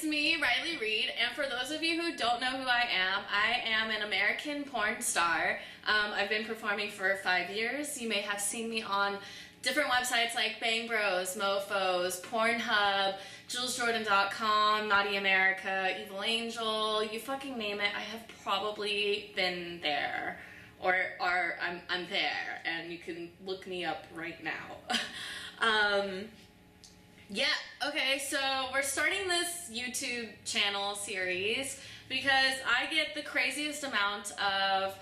it's me, Riley Reid, and for those of you who don't know who I am an American porn star. I've been performing for 5 years. You may have seen me on different websites like Bang Bros, Mofos, Pornhub, JulesJordan.com, Naughty America, Evil Angel, you fucking name it, I have probably been there. Or I'm there, and you can look me up right now. Yeah, okay, so we're starting this YouTube channel series because I get the craziest amount of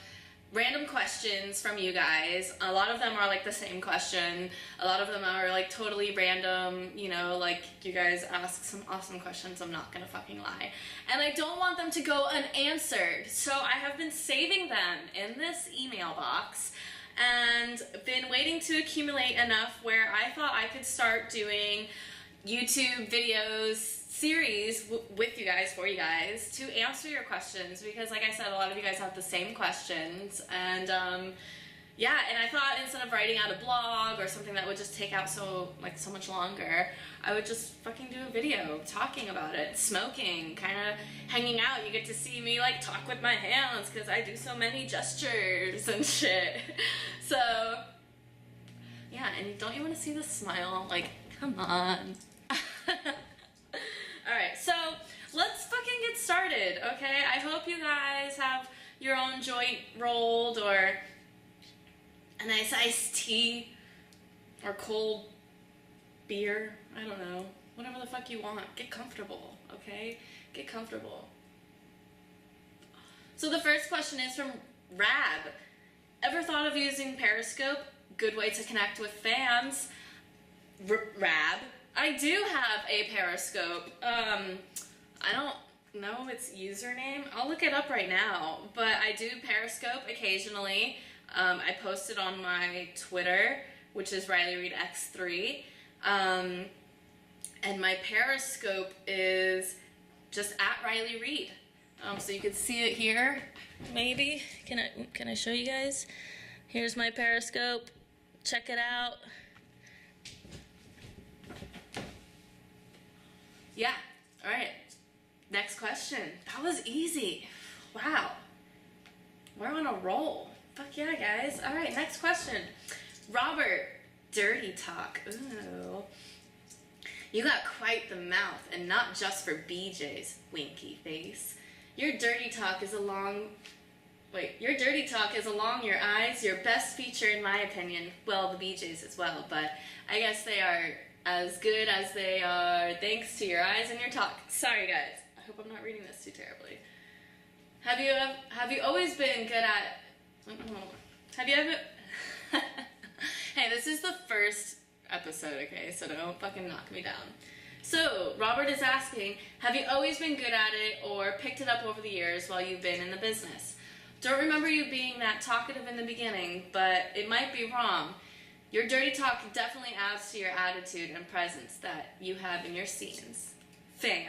random questions from you guys. A lot of them are like the same question. A lot of them are like totally random, you know, like you guys ask some awesome questions, I'm not gonna fucking lie. And I don't want them to go unanswered, so I have been saving them in this email box and been waiting to accumulate enough where I thought I could start doing YouTube videos series with you guys, for you guys, to answer your questions, because like I said, a lot of you guys have the same questions, and yeah, and I thought instead of writing out a blog or something that would just take out so much longer, I would just fucking do a video talking about it, smoking, kind of hanging out. You get to see me like talk with my hands because I do so many gestures and shit. So yeah, and don't you want to see the smile? Like, come on. Alright, so let's fucking get started, okay? I hope you guys have your own joint rolled, or a nice iced tea, or cold beer. I don't know. Whatever the fuck you want. Get comfortable, okay? Get comfortable. So the first question is from Rab. Ever thought of using Periscope? Good way to connect with fans. Rab. I do have a Periscope. I don't know its username. I'll look it up right now. But I do Periscope occasionally. I post it on my Twitter, which is RileyReidX3. And my Periscope is just at Riley Reid. So you can see it here. Maybe. Can I show you guys? Here's my Periscope. Check it out. Yeah, alright. Next question. That was easy. Wow. We're on a roll. Fuck yeah, guys. Alright, next question. Robert, dirty talk. Ooh. You got quite the mouth, and not just for BJ's, winky face. Your dirty talk is along your eyes, your best feature in my opinion. Well, the BJ's as well, but I guess they are as good as they are thanks to your eyes and your talk. Sorry guys, I hope I'm not reading this too terribly. Have you always been good at, have you ever, hey, this is the first episode, okay, so don't fucking knock me down. So, Robert is asking, have you always been good at it or picked it up over the years while you've been in the business? Don't remember you being that talkative in the beginning, but it might be wrong. Your dirty talk definitely adds to your attitude and presence that you have in your scenes. Fan.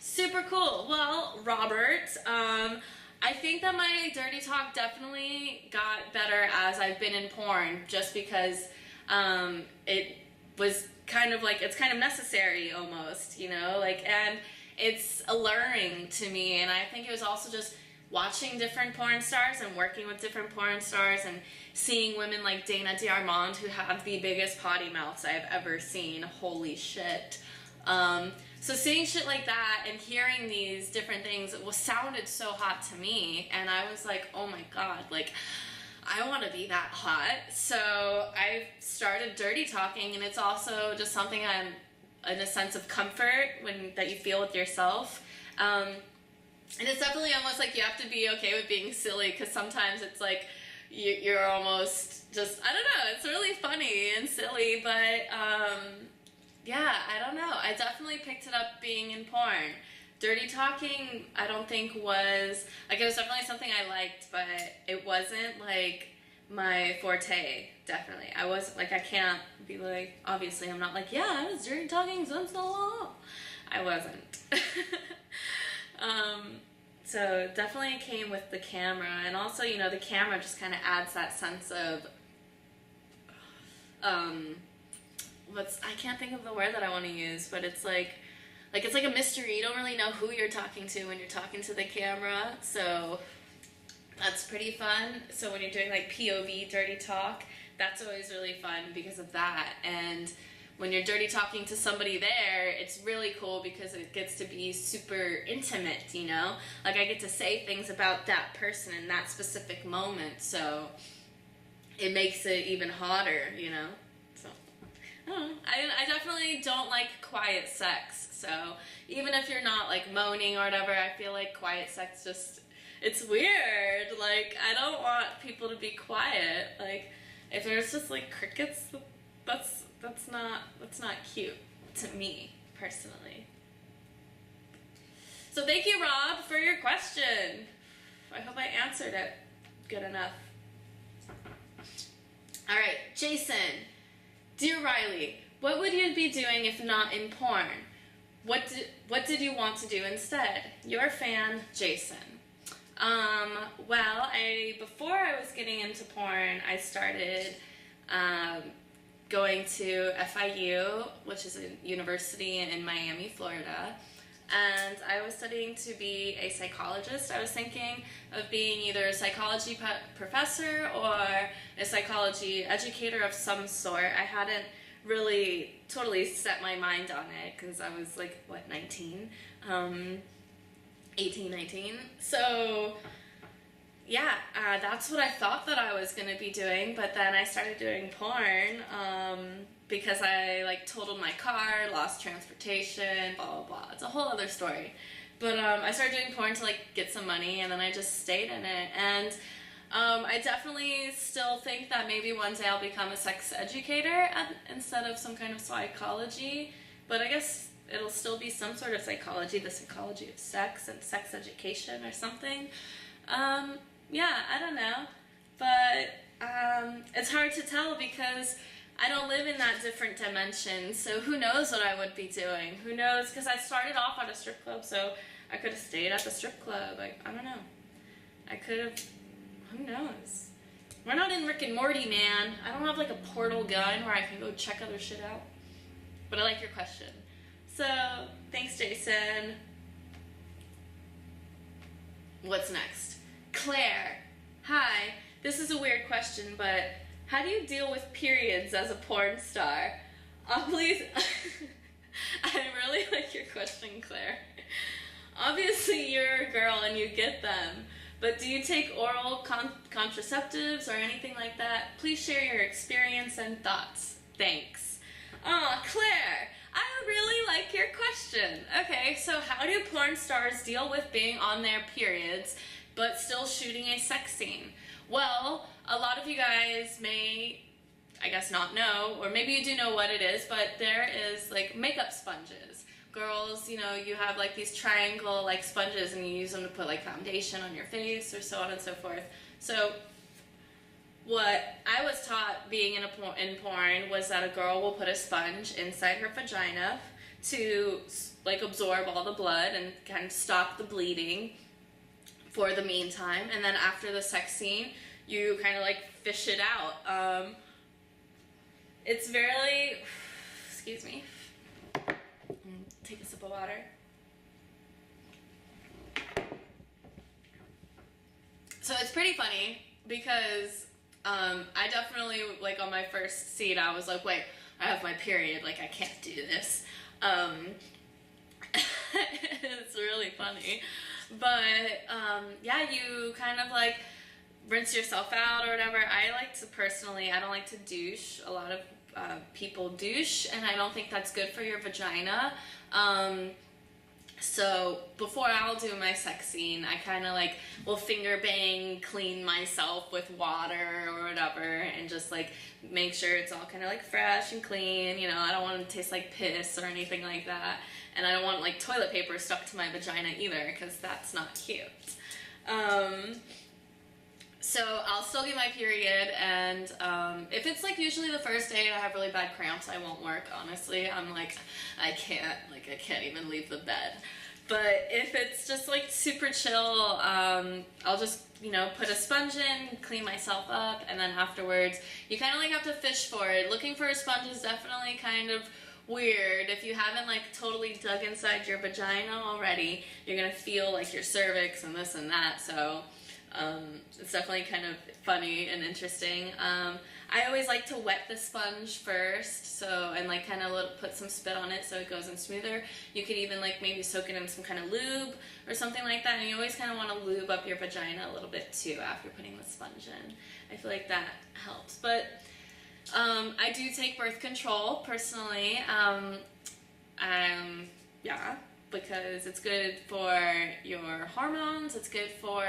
Super cool. Well, Robert, I think that my dirty talk definitely got better as I've been in porn, just because it was kind of like, it's kind of necessary almost, you know, like, and it's alluring to me, and I think it was also just watching different porn stars and working with different porn stars and seeing women like Dana DiArmond, who have the biggest potty mouths I've ever seen. Holy shit. So seeing shit like that and hearing these different things, it sounded so hot to me, and I was like, oh my god, like, I want to be that hot. So I started dirty talking, and it's also just something I'm in a sense of comfort that you feel with yourself. And it's definitely almost like you have to be okay with being silly, because sometimes it's like you're almost just, I don't know, it's really funny and silly, but yeah, I don't know. I definitely picked it up being in porn. Dirty talking, I don't think was, like, it was definitely something I liked, but it wasn't like my forte, definitely. I wasn't, like, I can't be like, obviously I'm not like, yeah, I was dirty talking since so long. I wasn't. So definitely it came with the camera, and also, you know, the camera just kind of adds that sense of, I can't think of the word that I want to use, but it's like, like, it's like a mystery. You don't really know who you're talking to when you're talking to the camera, so that's pretty fun. So when you're doing like POV dirty talk, that's always really fun because of that. And when you're dirty talking to somebody there, it's really cool because it gets to be super intimate, you know? Like, I get to say things about that person in that specific moment, so it makes it even hotter, you know? So, I don't know. I definitely don't like quiet sex, so even if you're not, like, moaning or whatever, I feel like quiet sex just, it's weird. Like, I don't want people to be quiet. Like, if there's just, like, crickets, that's not cute to me, personally. So thank you, Rob, for your question. I hope I answered it good enough. All right, Jason. Dear Riley, what would you be doing if not in porn? What did you want to do instead? Your fan, Jason. Well, before I was getting into porn, I started going to FIU, which is a university in Miami, Florida, and I was studying to be a psychologist. I was thinking of being either a psychology professor or a psychology educator of some sort. I hadn't really totally set my mind on it because I was like, what, 19? 18, 19. So yeah, that's what I thought that I was going to be doing, but then I started doing porn because I like totaled my car, lost transportation, blah, blah, blah. It's a whole other story. But I started doing porn to like get some money, and then I just stayed in it. And I definitely still think that maybe one day I'll become a sex educator instead of some kind of psychology, but I guess it'll still be some sort of psychology, the psychology of sex and sex education or something. Yeah, I don't know, but it's hard to tell because I don't live in that different dimension, so who knows what I would be doing? Who knows? Because I started off at a strip club, so I could have stayed at the strip club. I don't know. I could have, who knows? We're not in Rick and Morty, man. I don't have like a portal gun where I can go check other shit out. But I like your question. So, thanks, Jason. What's next? Claire. Hi. This is a weird question, but how do you deal with periods as a porn star? Please. I really like your question, Claire. Obviously, you're a girl and you get them, but do you take oral contraceptives or anything like that? Please share your experience and thoughts. Thanks. Aw, Claire. I really like your question. Okay, so how do porn stars deal with being on their periods but still shooting a sex scene? Well, a lot of you guys may, I guess, not know, or maybe you do know what it is, but there is like makeup sponges. Girls, you know, you have like these triangle like sponges and you use them to put like foundation on your face or so on and so forth. So what I was taught being in porn was that a girl will put a sponge inside her vagina to like absorb all the blood and kind of stop the bleeding for the meantime, and then after the sex scene you kind of like fish it out. It's very, excuse me, take a sip of water. So it's pretty funny because I definitely, like, on my first scene, I was like, wait, I have my period, like, I can't do this. It's really funny. But, yeah, you kind of, like, rinse yourself out or whatever. I like to, personally, I don't like to douche. A lot of people douche, and I don't think that's good for your vagina. So before I'll do my sex scene, I kind of like will finger bang, clean myself with water or whatever, and just like make sure it's all kind of like fresh and clean. You know, I don't want it to taste like piss or anything like that, and I don't want like toilet paper stuck to my vagina either, because that's not cute. So I'll still get my period, and if it's like usually the first day and I have really bad cramps, I won't work, honestly. I'm like, I can't even leave the bed. But if it's just like super chill, I'll just, you know, put a sponge in, clean myself up, and then afterwards, you kind of like have to fish for it. Looking for a sponge is definitely kind of weird. If you haven't like totally dug inside your vagina already, you're gonna feel like your cervix and this and that. So it's definitely kind of funny and interesting. I always like to wet the sponge first, so, and like kind of put some spit on it so it goes in smoother. You could even like maybe soak it in some kind of lube or something like that, and you always kind of want to lube up your vagina a little bit too after putting the sponge in. I feel like that helps. But I do take birth control personally. Yeah, because it's good for your hormones, it's good for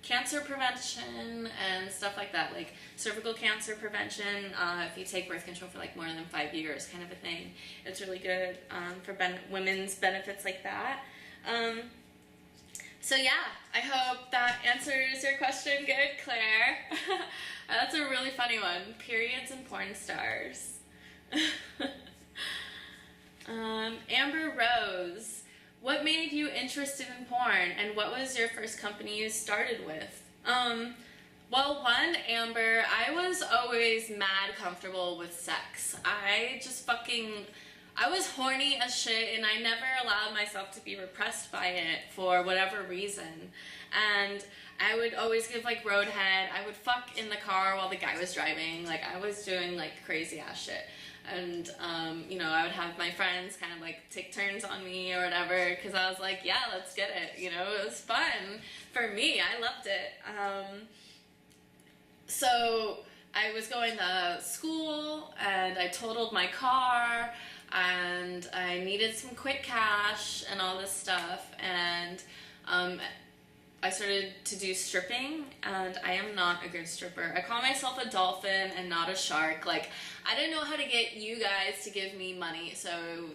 cancer prevention and stuff like that, like cervical cancer prevention, if you take birth control for like more than 5 years, kind of a thing. It's really good for women's benefits like that. So yeah, I hope that answers your question good, Claire. That's a really funny one. Periods and porn stars. Amber Rose, what made you interested in porn, and what was your first company you started with? Well, one, Amber, I was always mad comfortable with sex. I was horny as shit, and I never allowed myself to be repressed by it for whatever reason. And I would always give like roadhead. I would fuck in the car while the guy was driving. Like, I was doing like crazy ass shit. And, you know, I would have my friends kind of like take turns on me or whatever, because I was like, yeah, let's get it. You know, it was fun for me. I loved it. So I was going to school and I totaled my car and I needed some quick cash and all this stuff. And I started to do stripping, and I am not a good stripper. I call myself a dolphin and not a shark. Like, I didn't know how to get you guys to give me money, so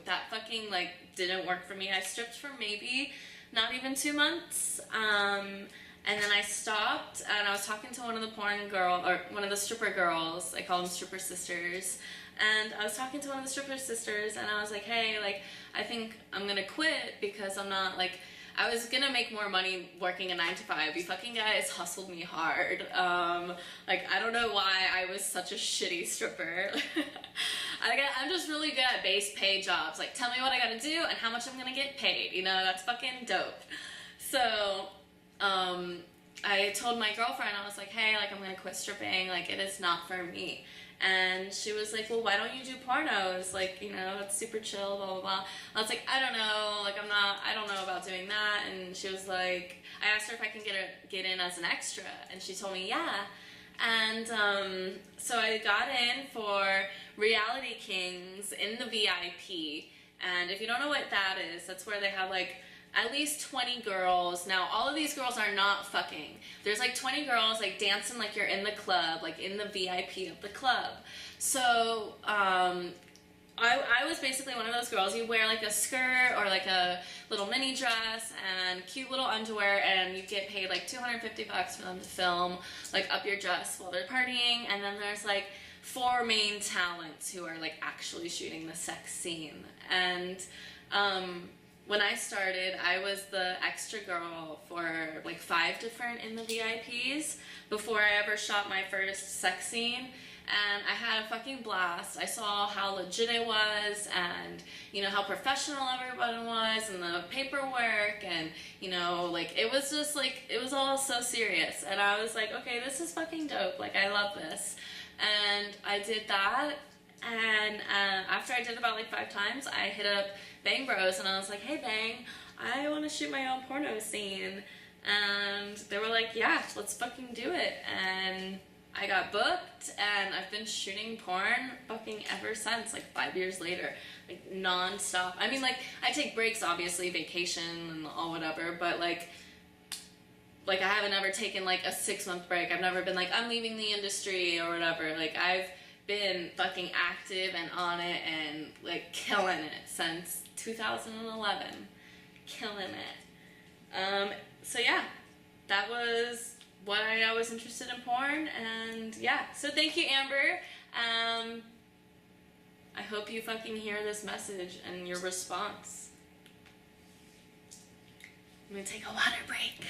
that fucking, like, didn't work for me. I stripped for maybe not even 2 months, and then I stopped, and I was talking to one of the stripper girls. I call them stripper sisters. And I was talking to one of the stripper sisters, and I was like, hey, like, I think I'm gonna quit because I'm not, like, I was gonna make more money working a 9 to 5. You fucking guys hustled me hard. Like, I don't know why I was such a shitty stripper. I'm just really good at base pay jobs. Like, tell me what I gotta do and how much I'm gonna get paid. You know, that's fucking dope. So, I told my girlfriend, I was like, hey, like, I'm gonna quit stripping. Like, it is not for me. And she was like, well, why don't you do pornos? Like, you know, it's super chill, blah, blah, blah. I was like, I don't know, like, I don't know about doing that. And she was like, I asked her if I can get in as an extra, and she told me, yeah. And so I got in for Reality Kings in the VIP. And if you don't know what that is, that's where they have, like, at least 20 girls. Now, all of these girls are not fucking. There's like 20 girls like dancing like you're in the club, like in the VIP of the club. So, I was basically one of those girls. You wear like a skirt or like a little mini dress and cute little underwear, and you get paid like $250 for them to film like up your dress while they're partying. And then there's like 4 main talents who are like actually shooting the sex scene. And, when I started, I was the extra girl for like 5 different in the VIPs before I ever shot my first sex scene, and I had a fucking blast. I saw how legit it was, and you know how professional everyone was, and the paperwork, and you know, like, it was just like, it was all so serious, and I was like, okay, this is fucking dope, like, I love this. And I did that, and after I did about like 5 times, I hit up Bang Bros, and I was like, hey Bang, I want to shoot my own porno scene. And they were like, yeah, let's fucking do it. And I got booked, and I've been shooting porn fucking ever since, like 5 years later, like non-stop. I mean, like, I take breaks, obviously, vacation and all whatever, but like I haven't ever taken like a 6-month break. I've never been like, I'm leaving the industry or whatever. Like, I've been fucking active and on it and like killing it since 2011. Killing it. So yeah, that was what I was interested in porn, and yeah, so thank you, Amber. I hope you fucking hear this message and your response. I'm gonna take a water break.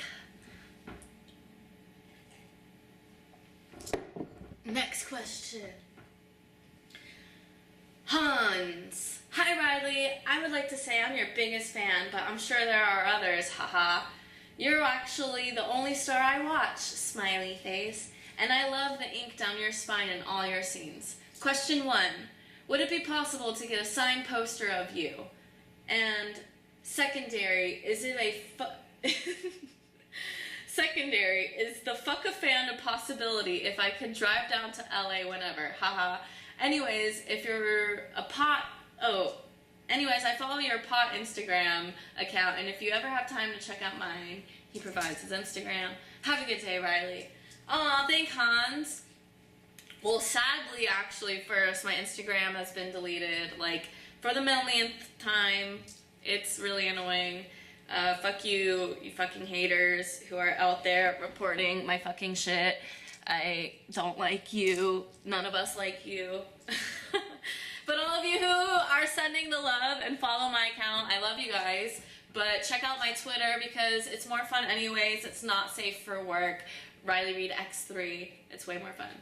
Next question. Hans. Hi Riley, I would like to say I'm your biggest fan, but I'm sure there are others, haha. You're actually the only star I watch, smiley face, and I love the ink down your spine in all your scenes. Question 1. Would it be possible to get a signed poster of you? And secondary, is secondary, is the fuck a fan a possibility if I could drive down to LA whenever, haha. Anyways, if you're a pot, anyways, I follow your pot Instagram account, and if you ever have time to check out mine, he provides his Instagram. Have a good day, Riley. Aw, thanks, Hans. Well, sadly, actually, first, my Instagram has been deleted, like, for the millionth time. It's really annoying. Fuck you, you fucking haters who are out there reporting my fucking shit. I don't like you. None of us like you. But all of you who are sending the love and follow my account, I love you guys. But check out my Twitter because it's more fun anyways. It's not safe for work. Riley Reid X3. It's way more fun.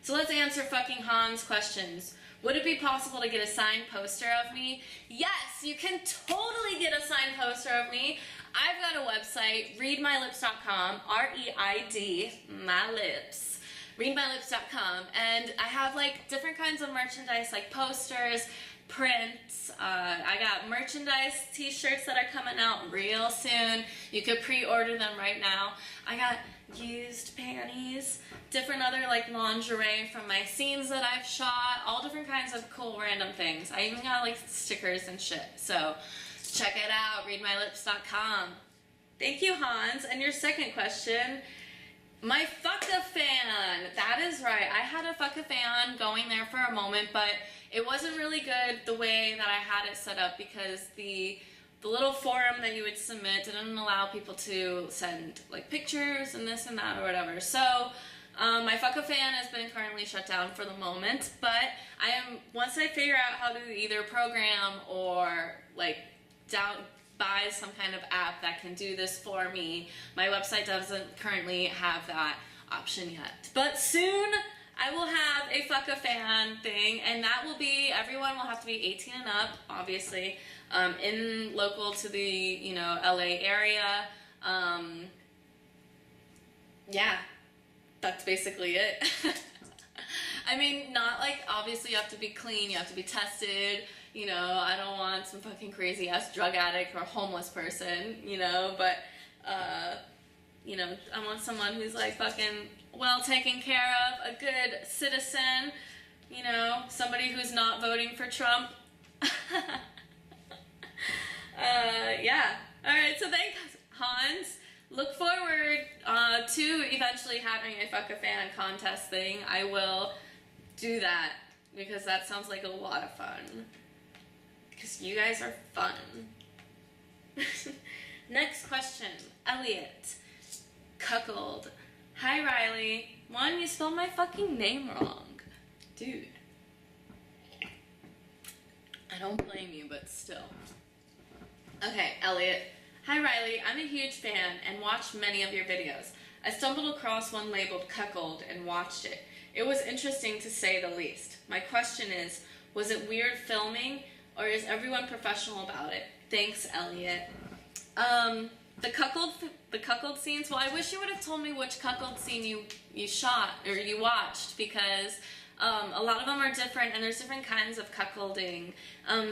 So let's answer fucking Hans' questions. Would it be possible to get a signed poster of me? Yes, you can totally get a signed poster of me. I've got a website, reidmylips.com, R-E-I-D, my lips, reidmylips.com, and I have like different kinds of merchandise like posters, prints. I got merchandise t-shirts that are coming out real soon. You could pre-order them right now. I got used panties, different other like lingerie from my scenes that I've shot, all different kinds of cool random things. I even got like stickers and shit. So check it out, reidmylips.com. Thank you, Hans. And your second question, my fuck-a-fan. That is right. I had a fuck-a-fan going there for a moment, but it wasn't really good the way that I had it set up because the little forum that you would submit didn't allow people to send like pictures and this and that or whatever. So my fuck-a-fan has been currently shut down for the moment, but once I figure out how to either program or like buy some kind of app that can do this for me. My website doesn't currently have that option yet. But soon I will have a fuck-a-fan thing, and that will be, everyone will have to be 18 and up, obviously, local to the, LA area. Yeah, that's basically it. I mean, not like, obviously you have to be clean, you have to be tested, I don't want some fucking crazy ass drug addict or homeless person, but, I want someone who's like fucking well taken care of, a good citizen, somebody who's not voting for Trump. Yeah. Alright, so thanks, Hans. Look forward to eventually having a fuck-a-fan contest thing. I will do that because that sounds like a lot of fun. Because you guys are fun. Next question. Elliot. Cuckold. Hi, Riley. One, you spelled my fucking name wrong. Dude. I don't blame you, but still. Okay, Elliot. Hi, Riley. I'm a huge fan and watched many of your videos. I stumbled across one labeled Cuckold and watched it. It was interesting to say the least. My question is, was it weird filming or is everyone professional about it? Thanks, Elliot. The cuckold scenes, well, I wish you would have told me which cuckold scene you shot or you watched because a lot of them are different and there's different kinds of cuckolding.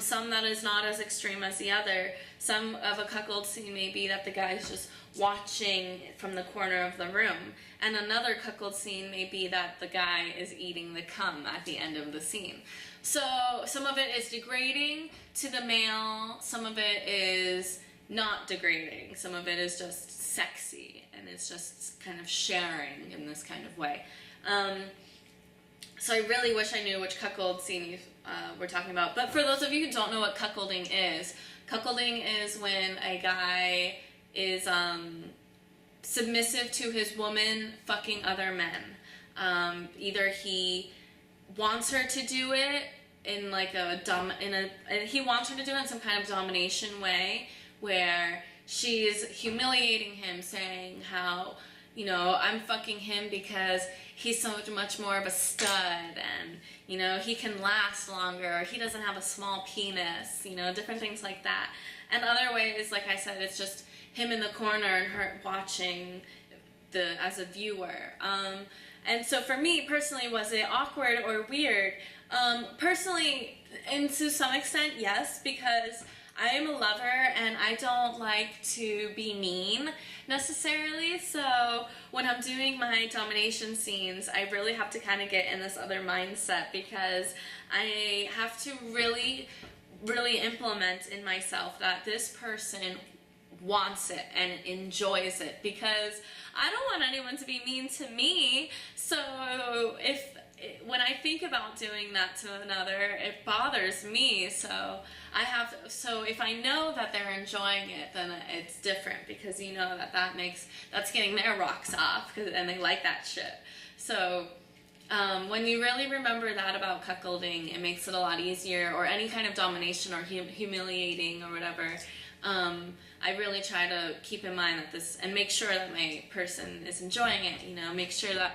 Some that is not as extreme as the other. Some of a cuckold scene may be that the guy's just watching from the corner of the room. And another cuckold scene may be that the guy is eating the cum at the end of the scene. So some of it is degrading to the male, some of it is not degrading, some of it is just sexy and it's just kind of sharing in this kind of way. So I really wish I knew which cuckold scene you were talking about. But for those of you who don't know what cuckolding is when a guy is submissive to his woman fucking other men. Either he wants her to do it in like he wants her to do it in some kind of domination way where she's humiliating him, saying how you know, I'm fucking him because he's so much more of a stud, and, you know, he can last longer, or he doesn't have a small penis, you know, different things like that. And other ways, like I said, it's just him in the corner and her watching as a viewer. And so for me personally, was it awkward or weird? Personally, and to some extent, yes, because I am a lover and I don't like to be mean necessarily. So when I'm doing my domination scenes, I really have to kind of get in this other mindset, because I have to really implement in myself that this person wants it and enjoys it, because I don't want anyone to be mean to me. So when I think about doing that to another, it bothers me. So if I know that they're enjoying it, then it's different, because you know that's getting their rocks off, and they like that shit. So when you really remember that about cuckolding, it makes it a lot easier, or any kind of domination or humiliating or whatever. I really try to keep in mind that and make sure that my person is enjoying it, you know, make sure that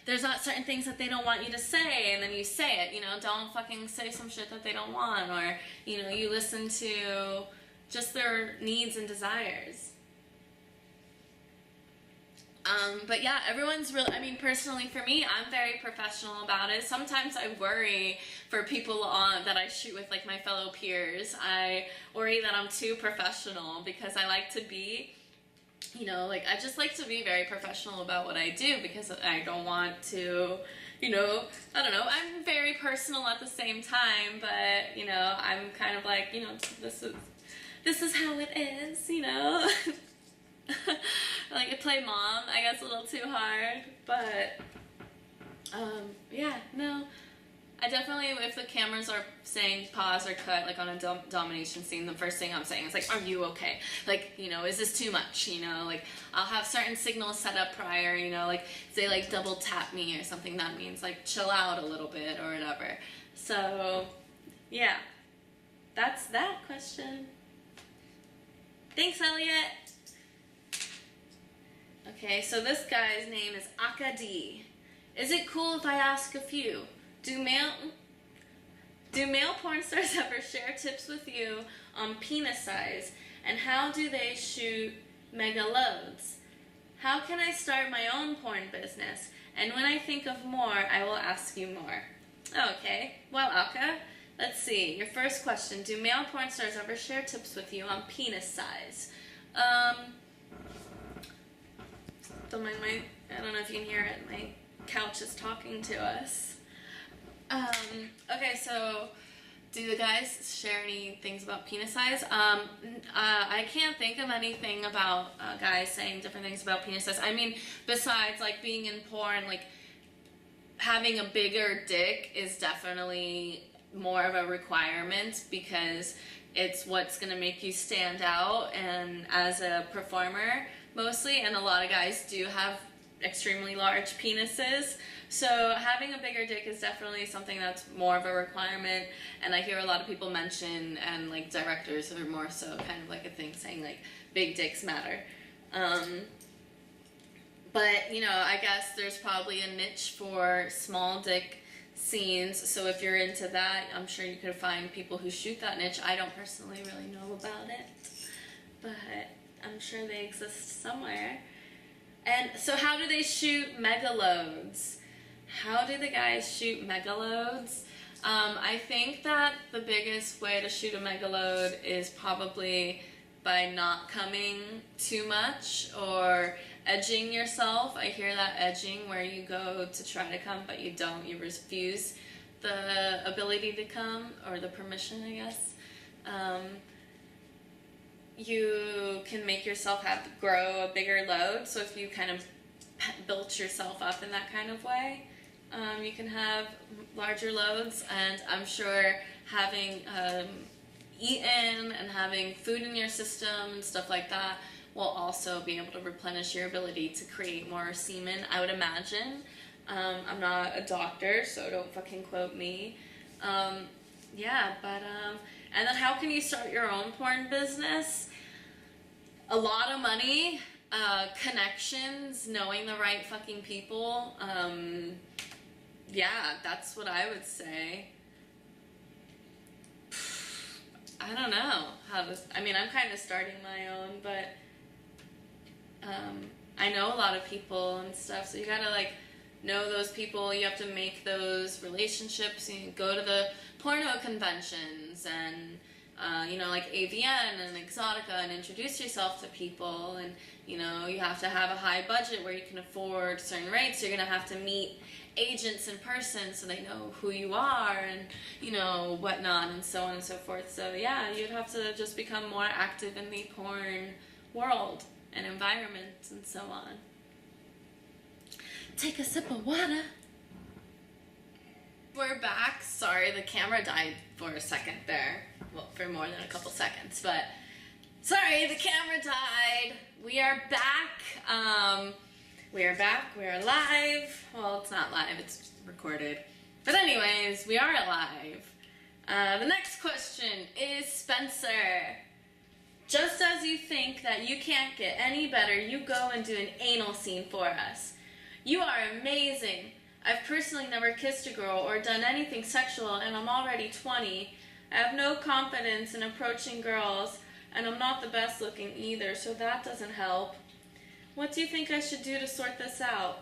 there's not certain things that they don't want you to say, and then you say it, you know, don't fucking say some shit that they don't want, or, you know, you listen to just their needs and desires. But yeah, everyone's really, I mean, personally for me, I'm very professional about it. Sometimes I worry for people that I shoot with, like my fellow peers. I worry that I'm too professional, because I like to be, you know, like, I just like to be very professional about what I do, because I don't want to, you know, I don't know, I'm very personal at the same time, but, you know, I'm kind of like, you know, this is how it is, you know. Like, I play mom, I guess, a little too hard, but, yeah, no, I definitely, if the cameras are saying pause or cut, like on a domination scene, the first thing I'm saying is, like, are you okay? Like, you know, is this too much? You know, like, I'll have certain signals set up prior, you know, like, say, like, double tap me or something, that means, like, chill out a little bit or whatever. So, yeah, that's that question. Thanks, Elliot. Okay, so this guy's name is Akadi. Is it cool if I ask a few? Do male porn stars ever share tips with you on penis size? And how do they shoot mega loads? How can I start my own porn business? And when I think of more, I will ask you more. Okay, well, Aka, let's see. Your first question, do male porn stars ever share tips with you on penis size? I don't know if you can hear it, my couch is talking to us. Okay, so do the guys share any things about penis size? I can't think of anything about guys saying different things about penis size. I mean, besides, like, being in porn, like, having a bigger dick is definitely more of a requirement, because it's what's going to make you stand out, and as a performer mostly, and a lot of guys do have extremely large penises, so having a bigger dick is definitely something that's more of a requirement. And I hear a lot of people mention, and like directors are more so kind of like a thing, saying like big dicks matter. But you know, I guess there's probably a niche for small dick scenes, so if you're into that, I'm sure you could find people who shoot that niche. I don't personally really know about it, but I'm sure they exist somewhere. And so how do they shoot mega loads? How do the guys shoot mega loads? I think that the biggest way to shoot a mega load is probably by not coming too much or edging yourself. I hear that edging, where you go to try to come but you don't, you refuse the ability to come, or the permission, I guess. You can make yourself grow a bigger load, so if you kind of built yourself up in that kind of way, you can have larger loads. And I'm sure having eaten and having food in your system and stuff like that will also be able to replenish your ability to create more semen, I would imagine. I'm not a doctor, so don't fucking quote me. Yeah, but, and then how can you start your own porn business? A lot of money. connections, knowing the right fucking people. Yeah, that's what I would say. I don't know how to, I mean, I'm kind of starting my own, but I know a lot of people and stuff, so you gotta like know those people. You have to make those relationships. You go to the porno conventions and you know, like AVN and Exotica, and introduce yourself to people. And you know, you have to have a high budget where you can afford certain rates. You're gonna have to meet agents in person so they know who you are, and you know, whatnot, and so on and so forth. So yeah, you'd have to just become more active in the porn world and environment and so on. Take a sip of water. We're back. Sorry, the camera died for a second there. Well, for more than a couple seconds, but sorry, the camera died. We are back. We are back. We are live. Well, it's not live, it's recorded. But anyways, we are live. The next question is Spencer. Just as you think that you can't get any better, you go and do an anal scene for us. You are amazing. I've personally never kissed a girl or done anything sexual, and I'm already 20. I have no confidence in approaching girls, and I'm not the best looking either, so that doesn't help. What do you think I should do to sort this out?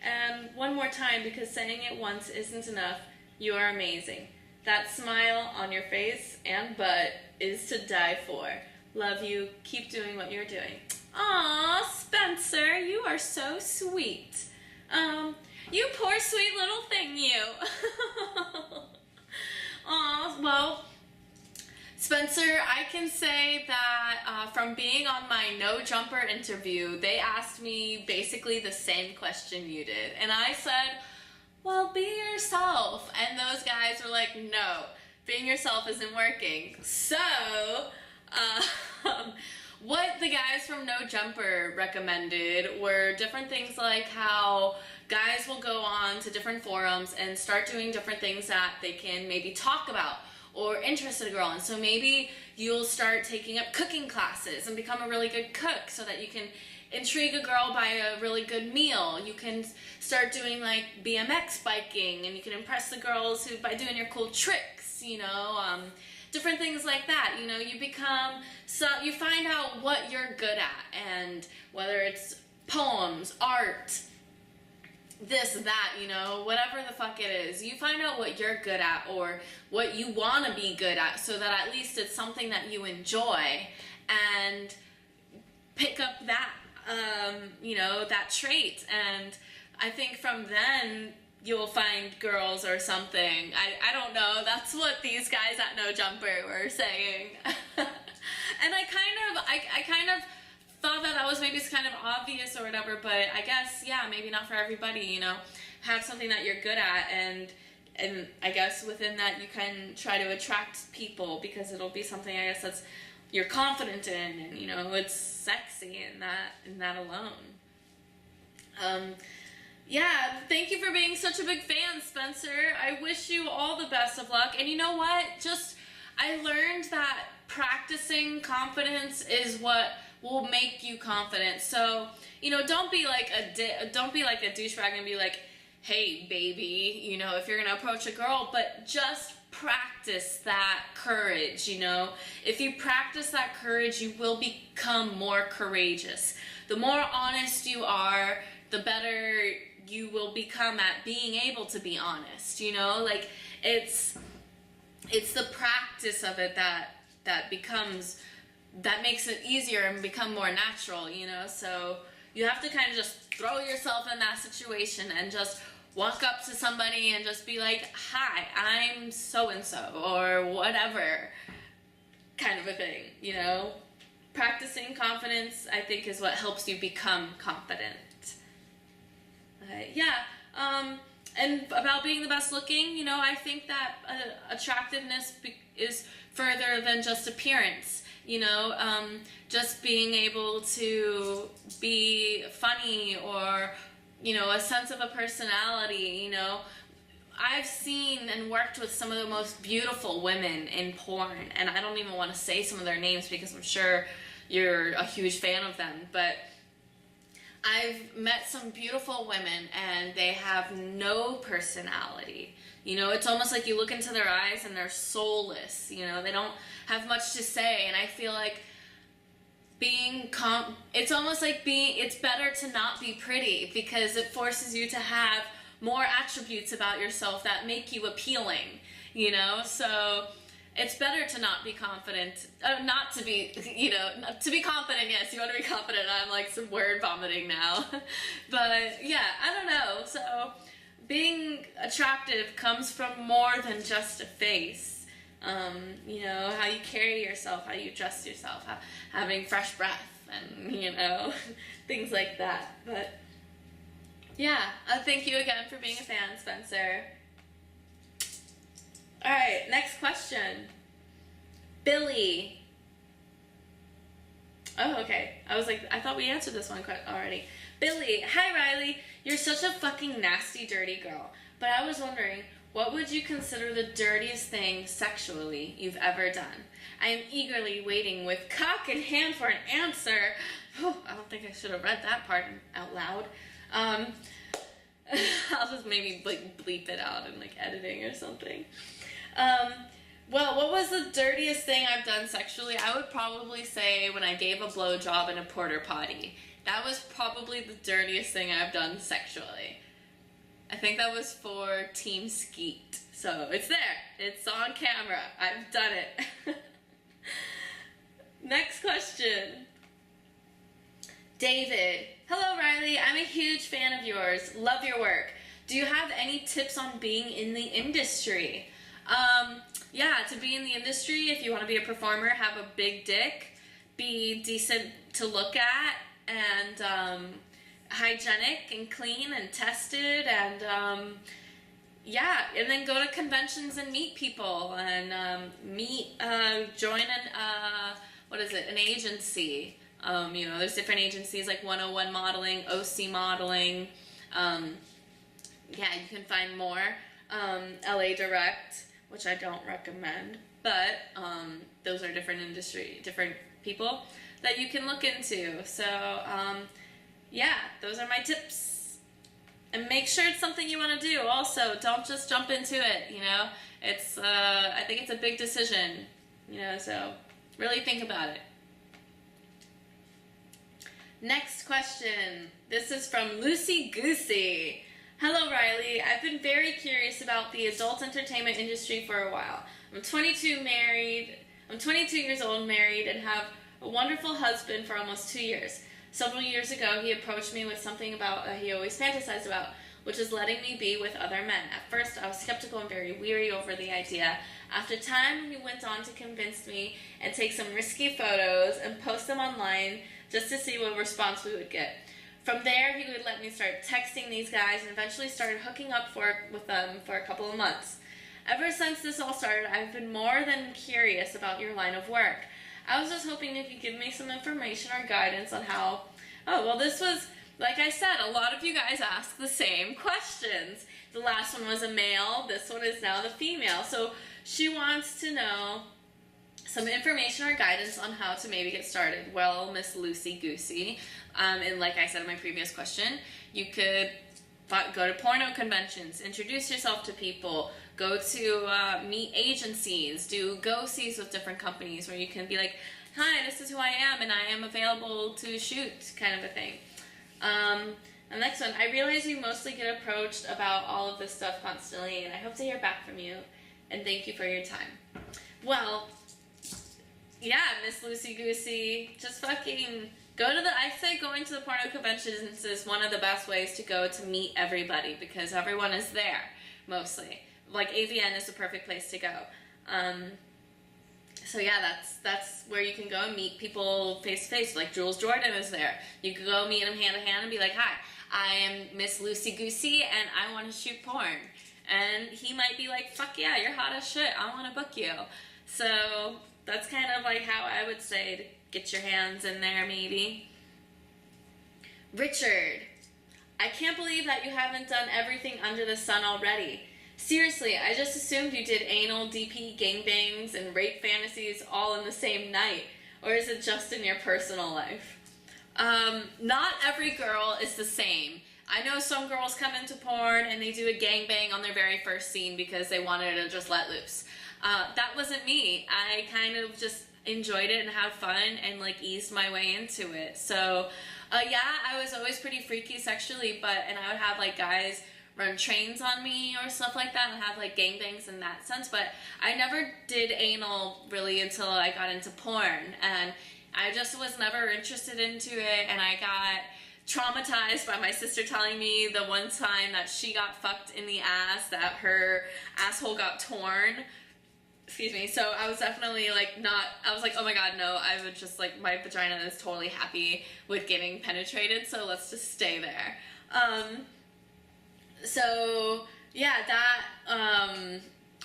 And one more time, because saying it once isn't enough, you are amazing. That smile on your face and butt is to die for. Love you. Keep doing what you're doing. Aw, Spencer, you are so sweet. You poor sweet little thing, you. Aw, well, Spencer, I can say that from being on my No Jumper interview, they asked me basically the same question you did. And I said, well, be yourself. And those guys were like, no, being yourself isn't working. So, what the guys from No Jumper recommended were different things, like how guys will go on to different forums and start doing different things that they can maybe talk about or interest a girl. And so maybe you'll start taking up cooking classes and become a really good cook so that you can intrigue a girl by a really good meal. You can start doing like BMX biking, and you can impress the girls who by doing your cool tricks, you know, different things like that. You know, you become, so you find out what you're good at, and whether it's poems, art, this, that, you know, whatever the fuck it is, you find out what you're good at or what you want to be good at, so that at least it's something that you enjoy, and pick up that, you know, that trait. And I think from then you'll find girls or something. I don't know. That's what these guys at No Jumper were saying. And I kind of thought that was maybe kind of obvious or whatever, but I guess, yeah, maybe not for everybody, you know. Have something that you're good at, and I guess within that you can try to attract people, because it'll be something, I guess, that's you're confident in, and you know, it's sexy in that alone. Yeah, thank you for being such a big fan, Spencer. I wish you all the best of luck. And you know what? I learned that practicing confidence is what will make you confident. So, you know, don't be like a douchebag and be like, hey, baby, you know, if you're gonna approach a girl, but just practice that courage, you know. If you practice that courage, you will become more courageous. The more honest you are, the better you will become at being able to be honest, you know. Like, it's the practice of it that makes it easier and become more natural, you know. So you have to kind of just throw yourself in that situation and just walk up to somebody and just be like, hi, I'm so-and-so, or whatever kind of a thing, you know. Practicing confidence, I think, is what helps you become confident. And about being the best looking, you know, I think that attractiveness is further than just appearance, you know. Just being able to be funny, or, you know, a sense of a personality, you know. I've seen and worked with some of the most beautiful women in porn, and I don't even want to say some of their names because I'm sure you're a huge fan of them, but I've met some beautiful women and they have no personality. You know, it's almost like you look into their eyes and they're soulless. You know, they don't have much to say. And I feel like it's almost like it's better to not be pretty because it forces you to have more attributes about yourself that make you appealing, you know? So it's better to not be confident, not to be, you know, to be confident, yes, you want to be confident. I'm like some word vomiting now. But yeah, I don't know. So being attractive comes from more than just a face. You know, how you carry yourself, how you dress yourself, having fresh breath and, you know, things like that. But yeah, thank you again for being a fan, Spencer. Alright, next question. Billy. Oh, okay. I thought we answered this one already. Billy, hi Riley. You're such a fucking nasty, dirty girl. But I was wondering, what would you consider the dirtiest thing sexually you've ever done? I am eagerly waiting with cock in hand for an answer. Oh, I don't think I should have read that part out loud. I'll just maybe like bleep it out in like editing or something. Well, what was the dirtiest thing I've done sexually? I would probably say when I gave a blowjob in a porta potty. That was probably the dirtiest thing I've done sexually. I think that was for Team Skeet. So it's there. It's on camera. I've done it. Next question. David. Hello, Riley. I'm a huge fan of yours. Love your work. Do you have any tips on being in the industry? Yeah, to be in the industry, if you want to be a performer, have a big dick, be decent to look at, and hygienic and clean and tested, and yeah, and then go to conventions and meet people, and join an agency. You know, there's different agencies like 101 Modeling, OC Modeling. Yeah, you can find more. LA Direct, which I don't recommend, but those are different people that you can look into. So yeah, those are my tips. And make sure it's something you want to do. Also, don't just jump into it, you know. It's I think it's a big decision, you know, so really think about it. Next question. This is from Lucy Goosey. Hello, Riley. I've been very curious about the adult entertainment industry for a while. I'm 22 years old, married, and have a wonderful husband for almost 2 years. Several years ago, he approached me with something about he always fantasized about, which is letting me be with other men. At first, I was skeptical and very weary over the idea. After time, he went on to convince me and take some risky photos and post them online just to see what response we would get. From there, he would let me start texting these guys and eventually started hooking up with them for a couple of months. Ever since this all started, I've been more than curious about your line of work. I was just hoping if you could give me some information or guidance on how... Oh, well, this was, like I said, a lot of you guys asked the same questions. The last one was a male. This one is now the female. So she wants to know some information or guidance on how to maybe get started. Well, Miss Lucy Goosey, and like I said in my previous question, you could go to porno conventions, introduce yourself to people, go to meet agencies, do go-sees with different companies where you can be like, hi, this is who I am, and I am available to shoot, kind of a thing. The next one, I realize you mostly get approached about all of this stuff constantly, and I hope to hear back from you, and thank you for your time. Well, yeah, Miss Lucy Goosey, just fucking I say going to the porno conventions is one of the best ways to go to meet everybody, because everyone is there, mostly. Like, AVN is the perfect place to go. So yeah, that's where you can go and meet people face to face. Like Jules Jordan is there. You can go meet him hand to hand and be like, hi, I am Miss Lucy Goosey and I want to shoot porn. And he might be like, fuck yeah, you're hot as shit, I want to book you. So that's kind of like how I would say to get your hands in there, maybe. Richard, I can't believe that you haven't done everything under the sun already. Seriously, I just assumed you did anal, DP, gangbangs, and rape fantasies all in the same night. Or is it just in your personal life? Not every girl is the same. I know some girls come into porn and they do a gangbang on their very first scene because they wanted to just let loose. That wasn't me. I kind of just enjoyed it and had fun and like eased my way into it. So yeah, I was always pretty freaky sexually, and I would have like guys run trains on me or stuff like that and have like gangbangs in that sense, but I never did anal really until I got into porn, and I just was never interested into it, and I got traumatized by my sister telling me the one time that she got fucked in the ass, that her asshole got torn. Excuse me. So I was definitely like I was like, oh my god, no, I would just like, my vagina is totally happy with getting penetrated, so let's just stay there. So yeah, that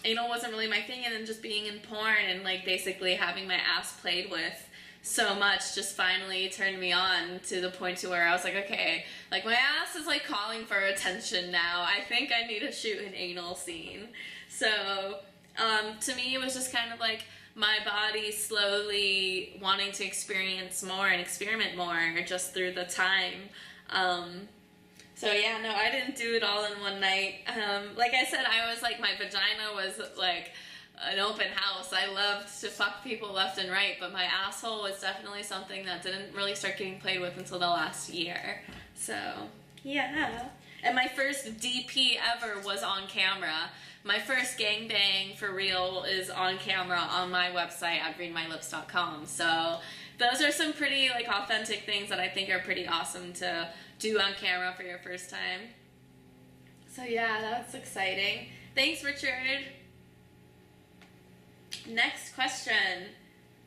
anal wasn't really my thing, and then just being in porn and like basically having my ass played with so much just finally turned me on to the point to where I was like, okay, like my ass is like calling for attention now. I think I need to shoot an anal scene. So to me it was just kind of like my body slowly wanting to experience more and experiment more just through the time. So yeah, no, I didn't do it all in one night. Like I said, I was like, my vagina was like an open house. I loved to fuck people left and right, but my asshole was definitely something that didn't really start getting played with until the last year. So yeah. And my first DP ever was on camera. My first gangbang for real is on camera on my website at readmylips.com. So those are some pretty like authentic things that I think are pretty awesome to do on camera for your first time. So yeah, that's exciting. Thanks, Richard. Next question.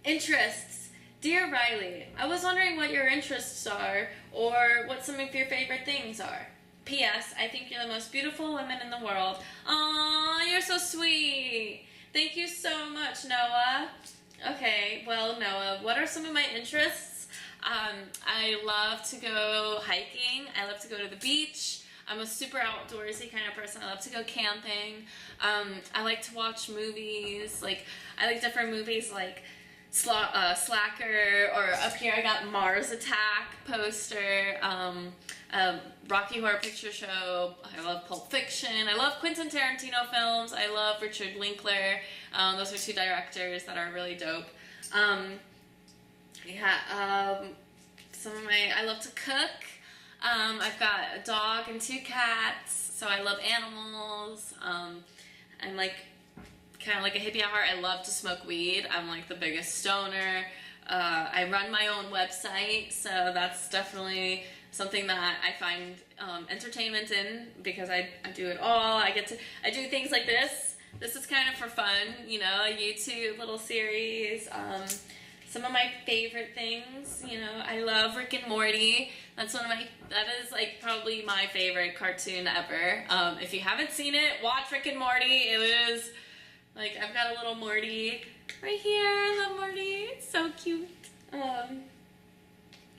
Interests. Dear Riley, I was wondering what your interests are, or what some of your favorite things are. P.S. I think you're the most beautiful woman in the world. Aww, you're so sweet. Thank you so much, Noah. Okay, well, Noah, what are some of my interests? I love to go hiking. I love to go to the beach. I'm a super outdoorsy kind of person. I love to go camping. I like to watch movies. Like, I like different movies like Slacker, or up here I got Mars Attack poster, Rocky Horror Picture Show. I love Pulp Fiction. I love Quentin Tarantino films. I love Richard Linklater. Those are two directors that are really dope. I love to cook. I've got a dog and 2 cats, so I love animals. I'm like kind of like a hippie at heart. I love to smoke weed. I'm like the biggest stoner. I run my own website, so that's definitely something that I find entertainment in, because I do it all. I do things like this. This is kind of for fun, you know, a YouTube little series. Some of my favorite things, you know, I love Rick and Morty. That is like probably my favorite cartoon ever. If you haven't seen it, watch Rick and Morty. It is like, I've got a little Morty right here. I love Morty. It's so cute.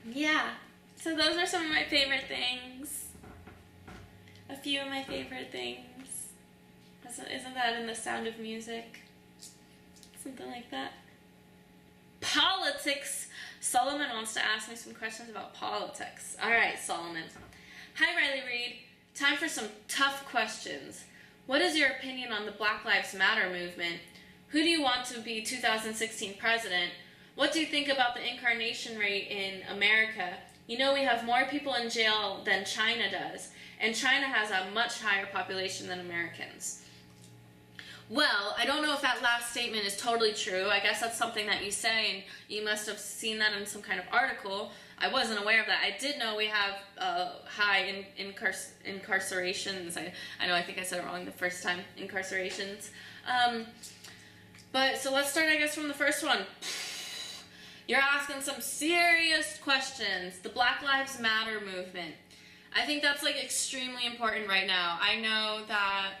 Yeah. So those are some of my favorite things. A few of my favorite things. Isn't that in The Sound of Music? Something like that. Politics. Solomon wants to ask me some questions about politics. Alright, Solomon. Hi, Riley Reid. Time for some tough questions. What is your opinion on the Black Lives Matter movement? Who do you want to be 2016 president? What do you think about the incarceration rate in America? You know, we have more people in jail than China does, and China has a much higher population than Americans. Well, I don't know if that last statement is totally true. I guess that's something that you say, and you must have seen that in some kind of article. I wasn't aware of that. I did know we have high incarcerations. I think I said it wrong the first time, incarcerations. But so let's start, I guess, from the first one. You're asking some serious questions. The Black Lives Matter movement. I think that's like extremely important right now. I know that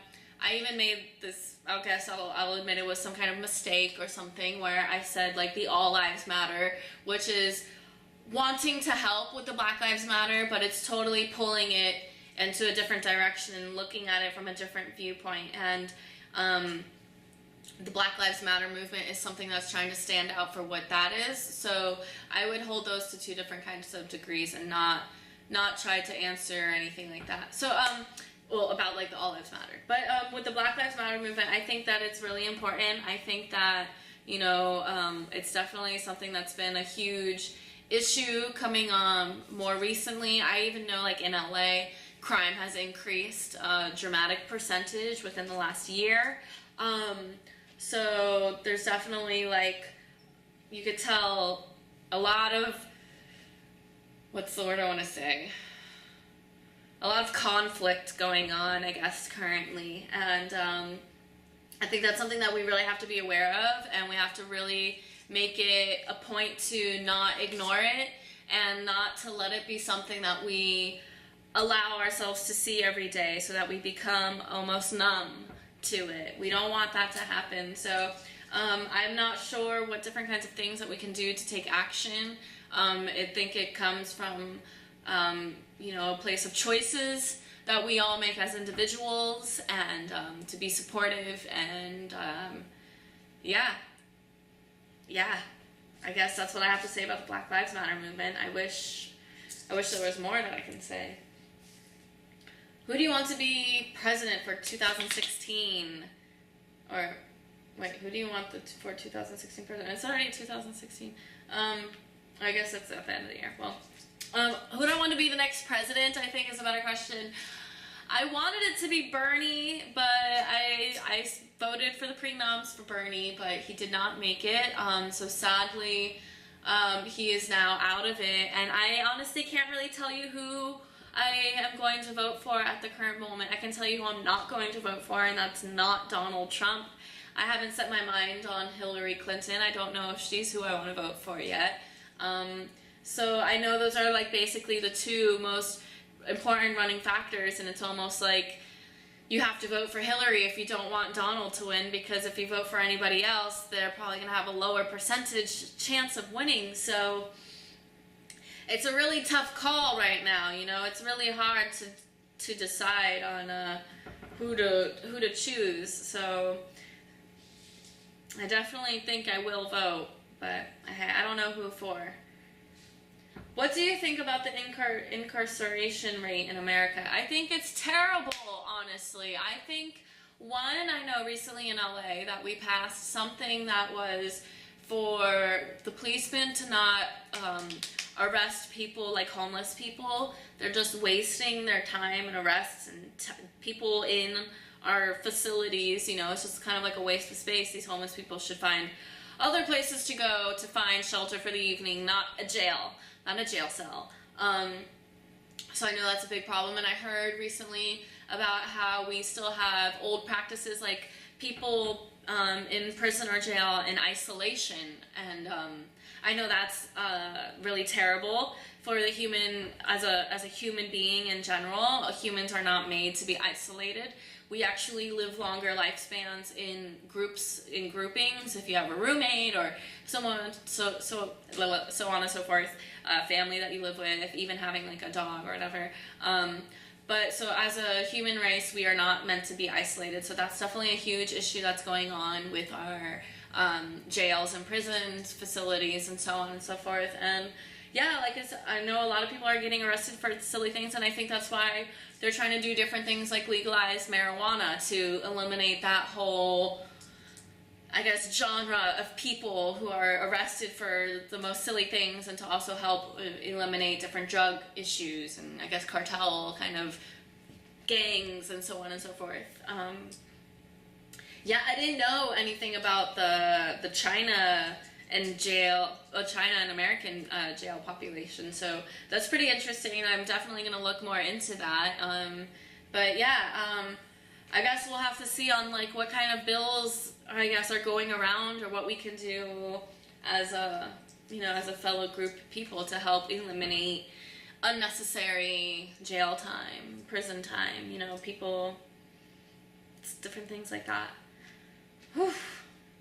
I even made this, I guess I'll admit it was some kind of mistake or something, where I said like the All Lives Matter, which is wanting to help with the Black Lives Matter, but it's totally pulling it into a different direction and looking at it from a different viewpoint. And the Black Lives Matter movement is something that's trying to stand out for what that is. So I would hold those to two different kinds of degrees and not try to answer anything like that. So, well, about like the All Lives Matter. But with the Black Lives Matter movement, I think that it's really important. I think that, you know, it's definitely something that's been a huge issue coming more recently. I even know like in LA, crime has increased a dramatic percentage within the last year. So there's definitely like, you could tell a lot of, what's the word I want to say? A lot of conflict going on, I guess, currently. And I think that's something that we really have to be aware of, and we have to really make it a point to not ignore it and not to let it be something that we allow ourselves to see every day so that we become almost numb to it. We don't want that to happen. So I'm not sure what different kinds of things that we can do to take action. I think it comes from you know, a place of choices that we all make as individuals, and to be supportive, and yeah, I guess that's what I have to say about the Black Lives Matter movement. I wish there was more that I can say. Who do you want to be president for 2016? Or, wait, who do you want for 2016 president? It's already 2016. I guess it's at the end of the year. Well, who do I want to be the next president, I think is a better question. I wanted it to be Bernie, but I voted for the pre-noms for Bernie, but he did not make it. So sadly, he is now out of it. And I honestly can't really tell you who I am going to vote for at the current moment. I can tell you who I'm not going to vote for, and that's not Donald Trump. I haven't set my mind on Hillary Clinton. I don't know if she's who I want to vote for yet. So I know those are like basically the two most important running factors, and it's almost like you have to vote for Hillary if you don't want Donald to win, because if you vote for anybody else, they're probably going to have a lower percentage chance of winning. So it's a really tough call right now, you know. It's really hard to decide on who to choose. So I definitely think I will vote, but I don't know who for. What do you think about the incarceration rate in America? I think it's terrible, honestly. I think, I know recently in LA that we passed something that was for the policemen to not arrest people like homeless people. They're just wasting their time and arrests and people in our facilities. You know, it's just kind of like a waste of space. These homeless people should find other places to go to find shelter for the evening, not a jail. Not a jail cell. So I know that's a big problem, and I heard recently about how we still have old practices like people in prison or jail in isolation, and I know that's really terrible for the human, as a human being in general. Humans are not made to be isolated. We actually live longer lifespans in groupings. If you have a roommate or someone, so on and so forth, family that you live with, even having like a dog or whatever. But so as a human race, we are not meant to be isolated. So that's definitely a huge issue that's going on with our jails and prisons, facilities, and so on and so forth. And yeah, like I know a lot of people are getting arrested for silly things, and I think that's why they're trying to do different things like legalize marijuana to eliminate that whole, I guess, genre of people who are arrested for the most silly things, and to also help eliminate different drug issues and, I guess, cartel kind of gangs and so on and so forth. Yeah, I didn't know anything about the China and American jail population, so that's pretty interesting. I'm definitely going to look more into that. But yeah, I guess we'll have to see on like what kind of bills, I guess, are going around, or what we can do as a fellow group of people to help eliminate unnecessary jail time, prison time, people, different things like that. Whew.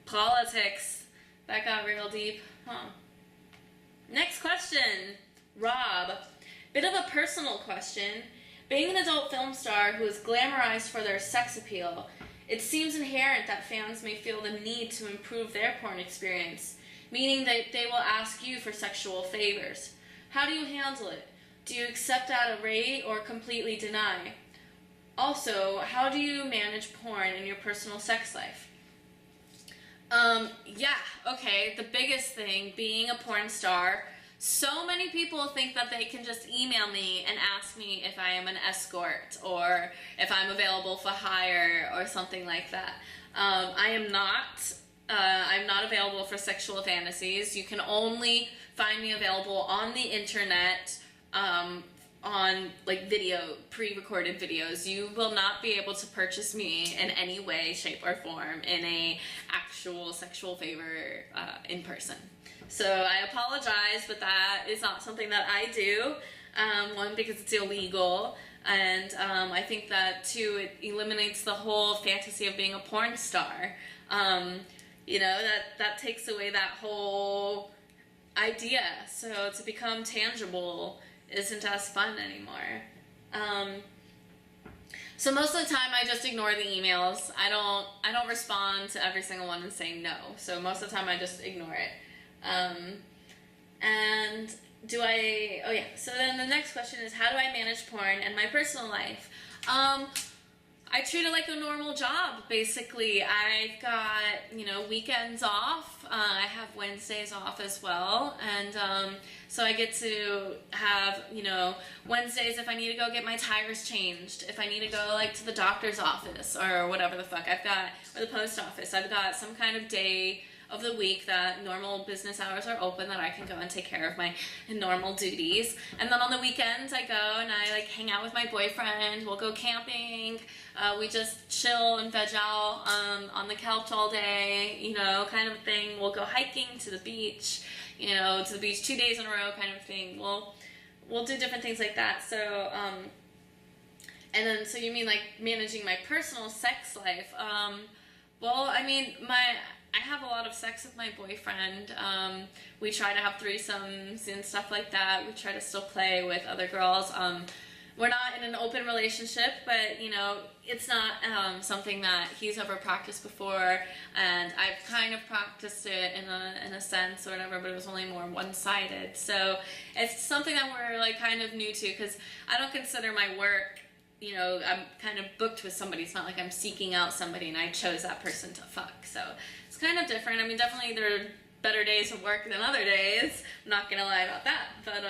Politics. That got real deep. Huh. Next question. Rob. Bit of a personal question. Being an adult film star who is glamorized for their sex appeal, It seems inherent that fans may feel the need to improve their porn experience, meaning that they will ask you for sexual favors. How do you handle it? Do you accept at a rate or completely deny? Also, how do you manage porn in your personal sex life? Yeah, okay, the biggest thing, being a porn star, so many people think that they can just email me and ask me if I am an escort or if I'm available for hire or something like that. I am not. I'm not available for sexual fantasies. You can only find me available on the internet, on like pre-recorded videos. You will not be able to purchase me in any way, shape, or form in a actual sexual favor in person. So I apologize, but that is not something that I do. One, because it's illegal, and I think that two, it eliminates the whole fantasy of being a porn star. You know, that takes away that whole idea. So to become tangible isn't as fun anymore. So most of the time I just ignore the emails. I don't respond to every single one and say no. So most of the time I just ignore it. And oh yeah, so then the next question is, how do I manage porn and my personal life? I treat it like a normal job, basically. I've got, you know, weekends off. I have Wednesdays off as well. And so I get to have, you know, Wednesdays if I need to go get my tires changed, if I need to go, like, to the doctor's office or whatever the fuck. Or the post office. I've got some kind of day of the week that normal business hours are open that I can go and take care of my normal duties. And then on the weekends I go and I like hang out with my boyfriend. We'll go camping. We just chill and veg out on the couch all day, you know, kind of thing. We'll go hiking to the beach, you know, to the beach 2 days in a row kind of thing. We'll do different things like that. So, and then, so you mean like managing my personal sex life? Well, I mean, I have a lot of sex with my boyfriend. We try to have threesomes and stuff like that. We try to still play with other girls. We're not in an open relationship, but, you know, it's not something that he's ever practiced before, and I've kind of practiced it in a sense or whatever, but it was only more one-sided. So it's something that we're, like, kind of new to, because I don't consider my work, you know, I'm kind of booked with somebody. It's not like I'm seeking out somebody and I chose that person to fuck. So it's kind of different. I mean, definitely there are better days of work than other days. I'm not going to lie about that. But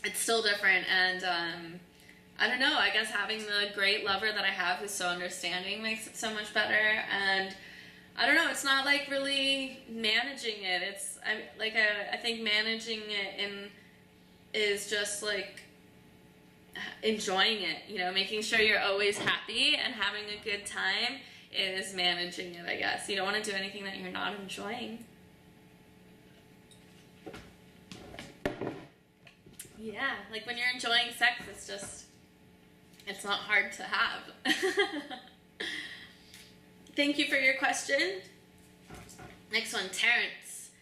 it's still different. And I don't know. I guess having the great lover that I have who's so understanding makes it so much better. And I don't know. It's not like really managing it. It's I think managing it is just like enjoying it, you know, making sure you're always happy and having a good time is managing it, I guess. You don't want to do anything that you're not enjoying. Yeah, like when you're enjoying sex, it's not hard to have. Thank you for your question. Next one, Terrence.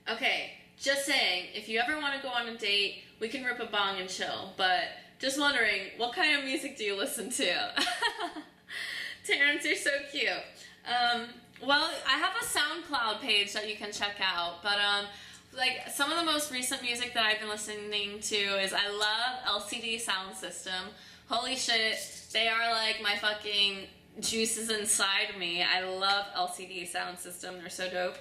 Okay, just saying, if you ever want to go on a date, we can rip a bong and chill, but just wondering, what kind of music do you listen to? Terrence, you're so cute. Well, I have a SoundCloud page that you can check out, but like some of the most recent music that I've been listening to is, I love LCD Sound System. Holy shit, they are like my fucking juices inside me. I love LCD Sound System, they're so dope.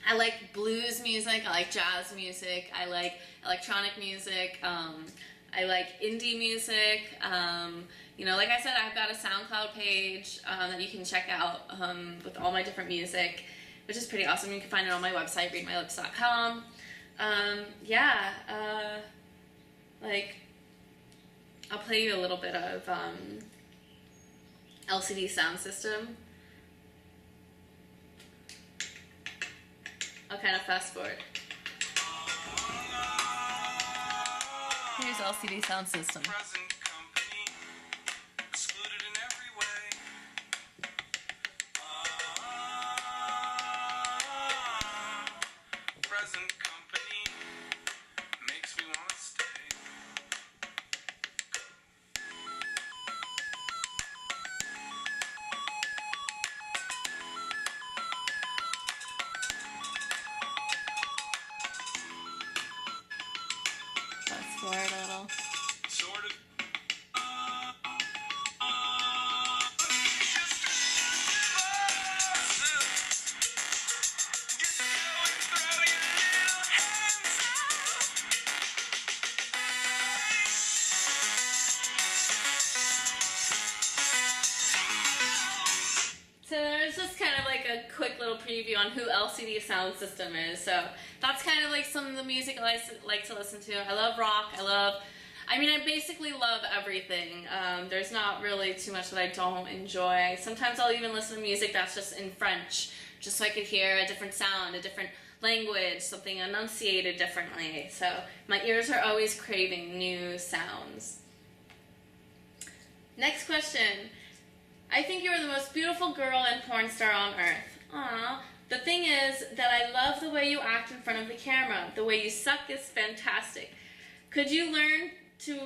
I like blues music, I like jazz music, I like electronic music, I like indie music. You know, like I said, I've got a SoundCloud page that you can check out with all my different music, which is pretty awesome. You can find it on my website, readmylips.com. Yeah, like, I'll play you a little bit of LCD Sound System. I'll kind of fast forward. Here's LCD Sound System. Sort of. Sort of. So there's just kind of like a quick little preview on who LCD Sound System is. So that's kind of like some of the music I like to listen to. I love rock. I basically love everything. There's not really too much that I don't enjoy. Sometimes I'll even listen to music that's just in French, just so I could hear a different sound, a different language, something enunciated differently. So my ears are always craving new sounds. Next question. I think you are the most beautiful girl and porn star on earth. Aww. The thing is that I love the way you act in front of the camera. The way you suck is fantastic. Could you learn to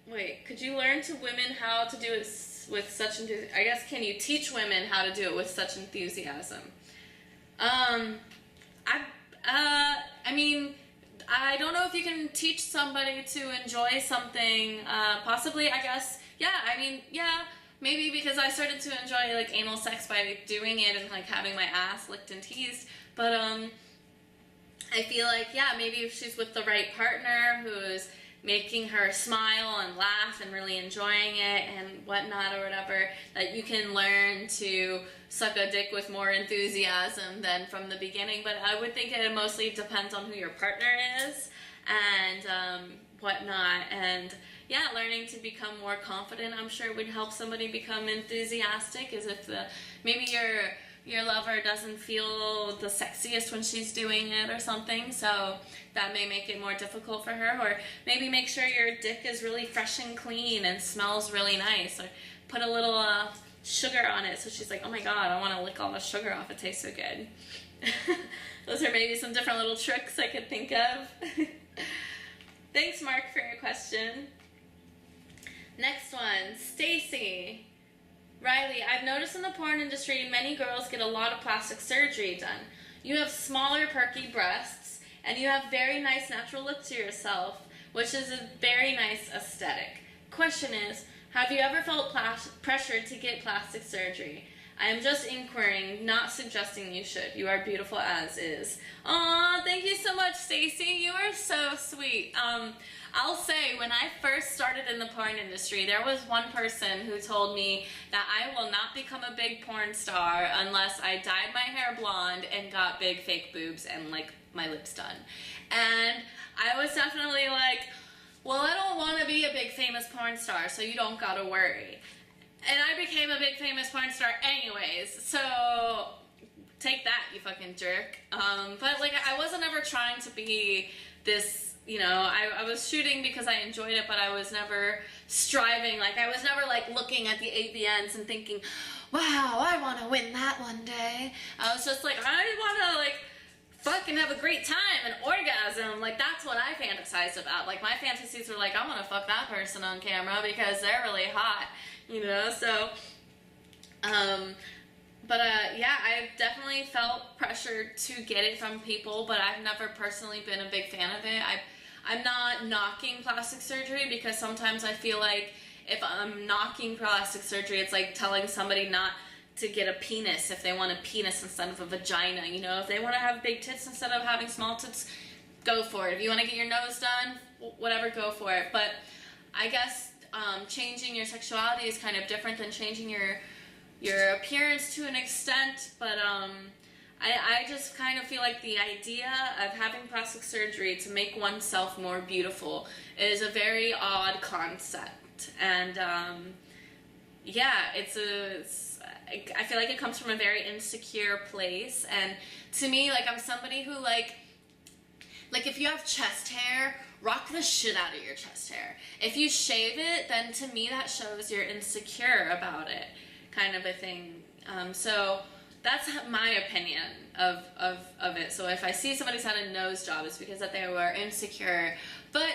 women how to do it with such enthusiasm? I guess, can you teach women how to do it with such enthusiasm? I don't know if you can teach somebody to enjoy something. Possibly, I guess. Yeah. Maybe because I started to enjoy like anal sex by doing it and like having my ass licked and teased. But I feel like, yeah, maybe if she's with the right partner who's making her smile and laugh and really enjoying it and whatnot or whatever, that you can learn to suck a dick with more enthusiasm than from the beginning. But I would think it mostly depends on who your partner is and whatnot. And yeah, learning to become more confident, I'm sure, would help somebody become enthusiastic, as if maybe your lover doesn't feel the sexiest when she's doing it or something, so that may make it more difficult for her. Or maybe make sure your dick is really fresh and clean and smells really nice, or put a little sugar on it so she's like, oh my god, I want to lick all the sugar off, it tastes so good. Those are maybe some different little tricks I could think of. Thanks, Mark, for your question. Next one, Stacy. Riley, I've noticed in the porn industry many girls get a lot of plastic surgery done. You have smaller, perky breasts, and you have very nice natural look to yourself, which is a very nice aesthetic. Question is, have you ever felt pressured to get plastic surgery? I am just inquiring, not suggesting you should. You are beautiful as is. Aw, thank you so much, Stacy. You are so sweet. I'll say, when I first started in the porn industry, there was one person who told me that I will not become a big porn star unless I dyed my hair blonde and got big fake boobs and like my lips done. And I was definitely like, well, I don't want to be a big famous porn star, so you don't gotta worry. And I became a big famous porn star anyways, so take that, you fucking jerk. But like, I wasn't ever trying to be this, you know, I was shooting because I enjoyed it, but I was never striving. Like, I was never like looking at the AVNs and thinking, wow, I want to win that one day. I was just like, I want to like fucking have a great time and orgasm. Like, that's what I fantasized about. Like, my fantasies were like, I want to fuck that person on camera because they're really hot, you know. So yeah, I've definitely felt pressured to get it from people, but I've never personally been a big fan of it. I'm not knocking plastic surgery, because sometimes I feel like if I'm knocking plastic surgery, it's like telling somebody not to get a penis if they want a penis instead of a vagina, you know. If they want to have big tits instead of having small tits, go for it. If you want to get your nose done, whatever, go for it. But I guess changing your sexuality is kind of different than changing your appearance to an extent, but I just kind of feel like the idea of having plastic surgery to make oneself more beautiful is a very odd concept. And yeah, I feel like it comes from a very insecure place. And to me, like, I'm somebody who like if you have chest hair, rock the shit out of your chest hair. If you shave it, then to me that shows you're insecure about it, kind of a thing. So that's my opinion of it. So if I see somebody's had a nose job, it's because that they were insecure. But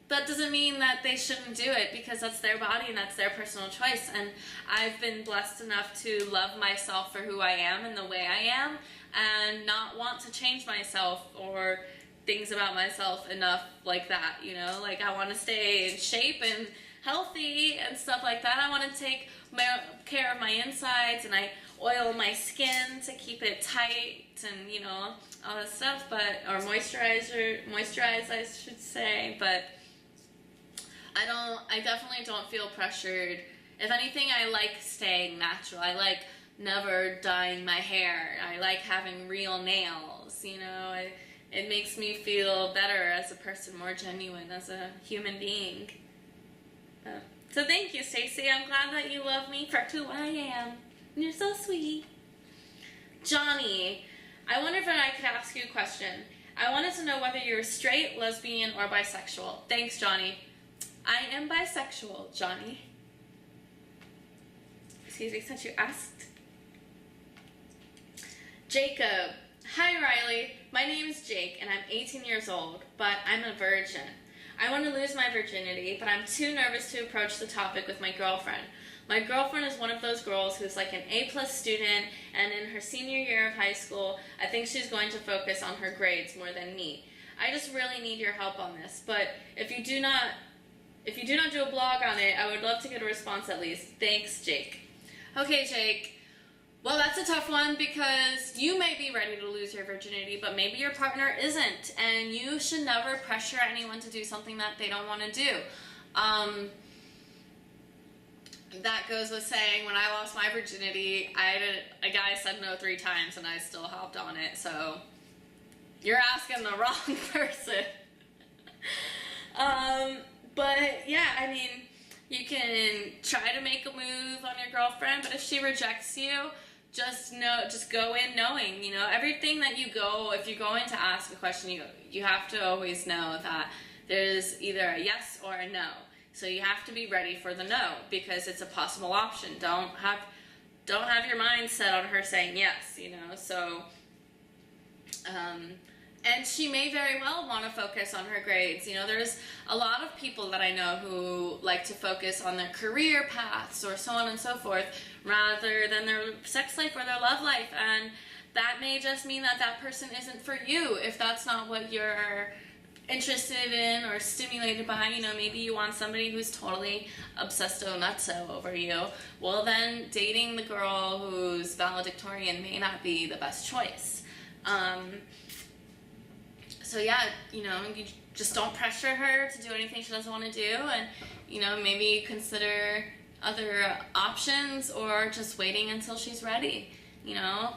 that doesn't mean that they shouldn't do it, because that's their body and that's their personal choice. And I've been blessed enough to love myself for who I am and the way I am, and not want to change myself or things about myself enough like that, you know? Like, I want to stay in shape and healthy and stuff like that. I want to take care of my insides, and I oil my skin to keep it tight and, you know, all that stuff, or moisturize, I should say, but I definitely don't feel pressured. If anything, I like staying natural. I like never dyeing my hair. I like having real nails, you know. It makes me feel better as a person, more genuine as a human being. So thank you, Stacey. I'm glad that you love me for who I am. You're so sweet. Johnny, I wonder if I could ask you a question. I wanted to know whether you're straight, lesbian, or bisexual. Thanks, Johnny. I am bisexual, Johnny. Excuse me, since you asked. Jacob. Hi, Riley. My name is Jake, and I'm 18 years old, but I'm a virgin. I want to lose my virginity, but I'm too nervous to approach the topic with my girlfriend. My girlfriend is one of those girls who's like an A+ student, and in her senior year of high school, I think she's going to focus on her grades more than me. I just really need your help on this, but if you do not do a blog on it, I would love to get a response at least. Thanks, Jake. Okay, Jake. Well, that's a tough one because you may be ready to lose your virginity, but maybe your partner isn't, and you should never pressure anyone to do something that they don't want to do. That goes with saying, when I lost my virginity, a guy said no 3 times, and I still hopped on it, so you're asking the wrong person. But yeah, I mean, you can try to make a move on your girlfriend, but if she rejects you, just go in knowing, you know, everything that if you're going to ask a question, you have to always know that there's either a yes or a no. So you have to be ready for the no, because it's a possible option. Don't have your mind set on her saying yes, you know, so, and she may very well want to focus on her grades. You know, there's a lot of people that I know who like to focus on their career paths or so on and so forth rather than their sex life or their love life. And that may just mean that that person isn't for you if that's not what you're interested in or stimulated by. You know, maybe you want somebody who's totally obsesto nutso over you. Well, then dating the girl who's valedictorian may not be the best choice. So yeah, you know, you just don't pressure her to do anything she doesn't want to do, and, you know, maybe consider other options or just waiting until she's ready, you know,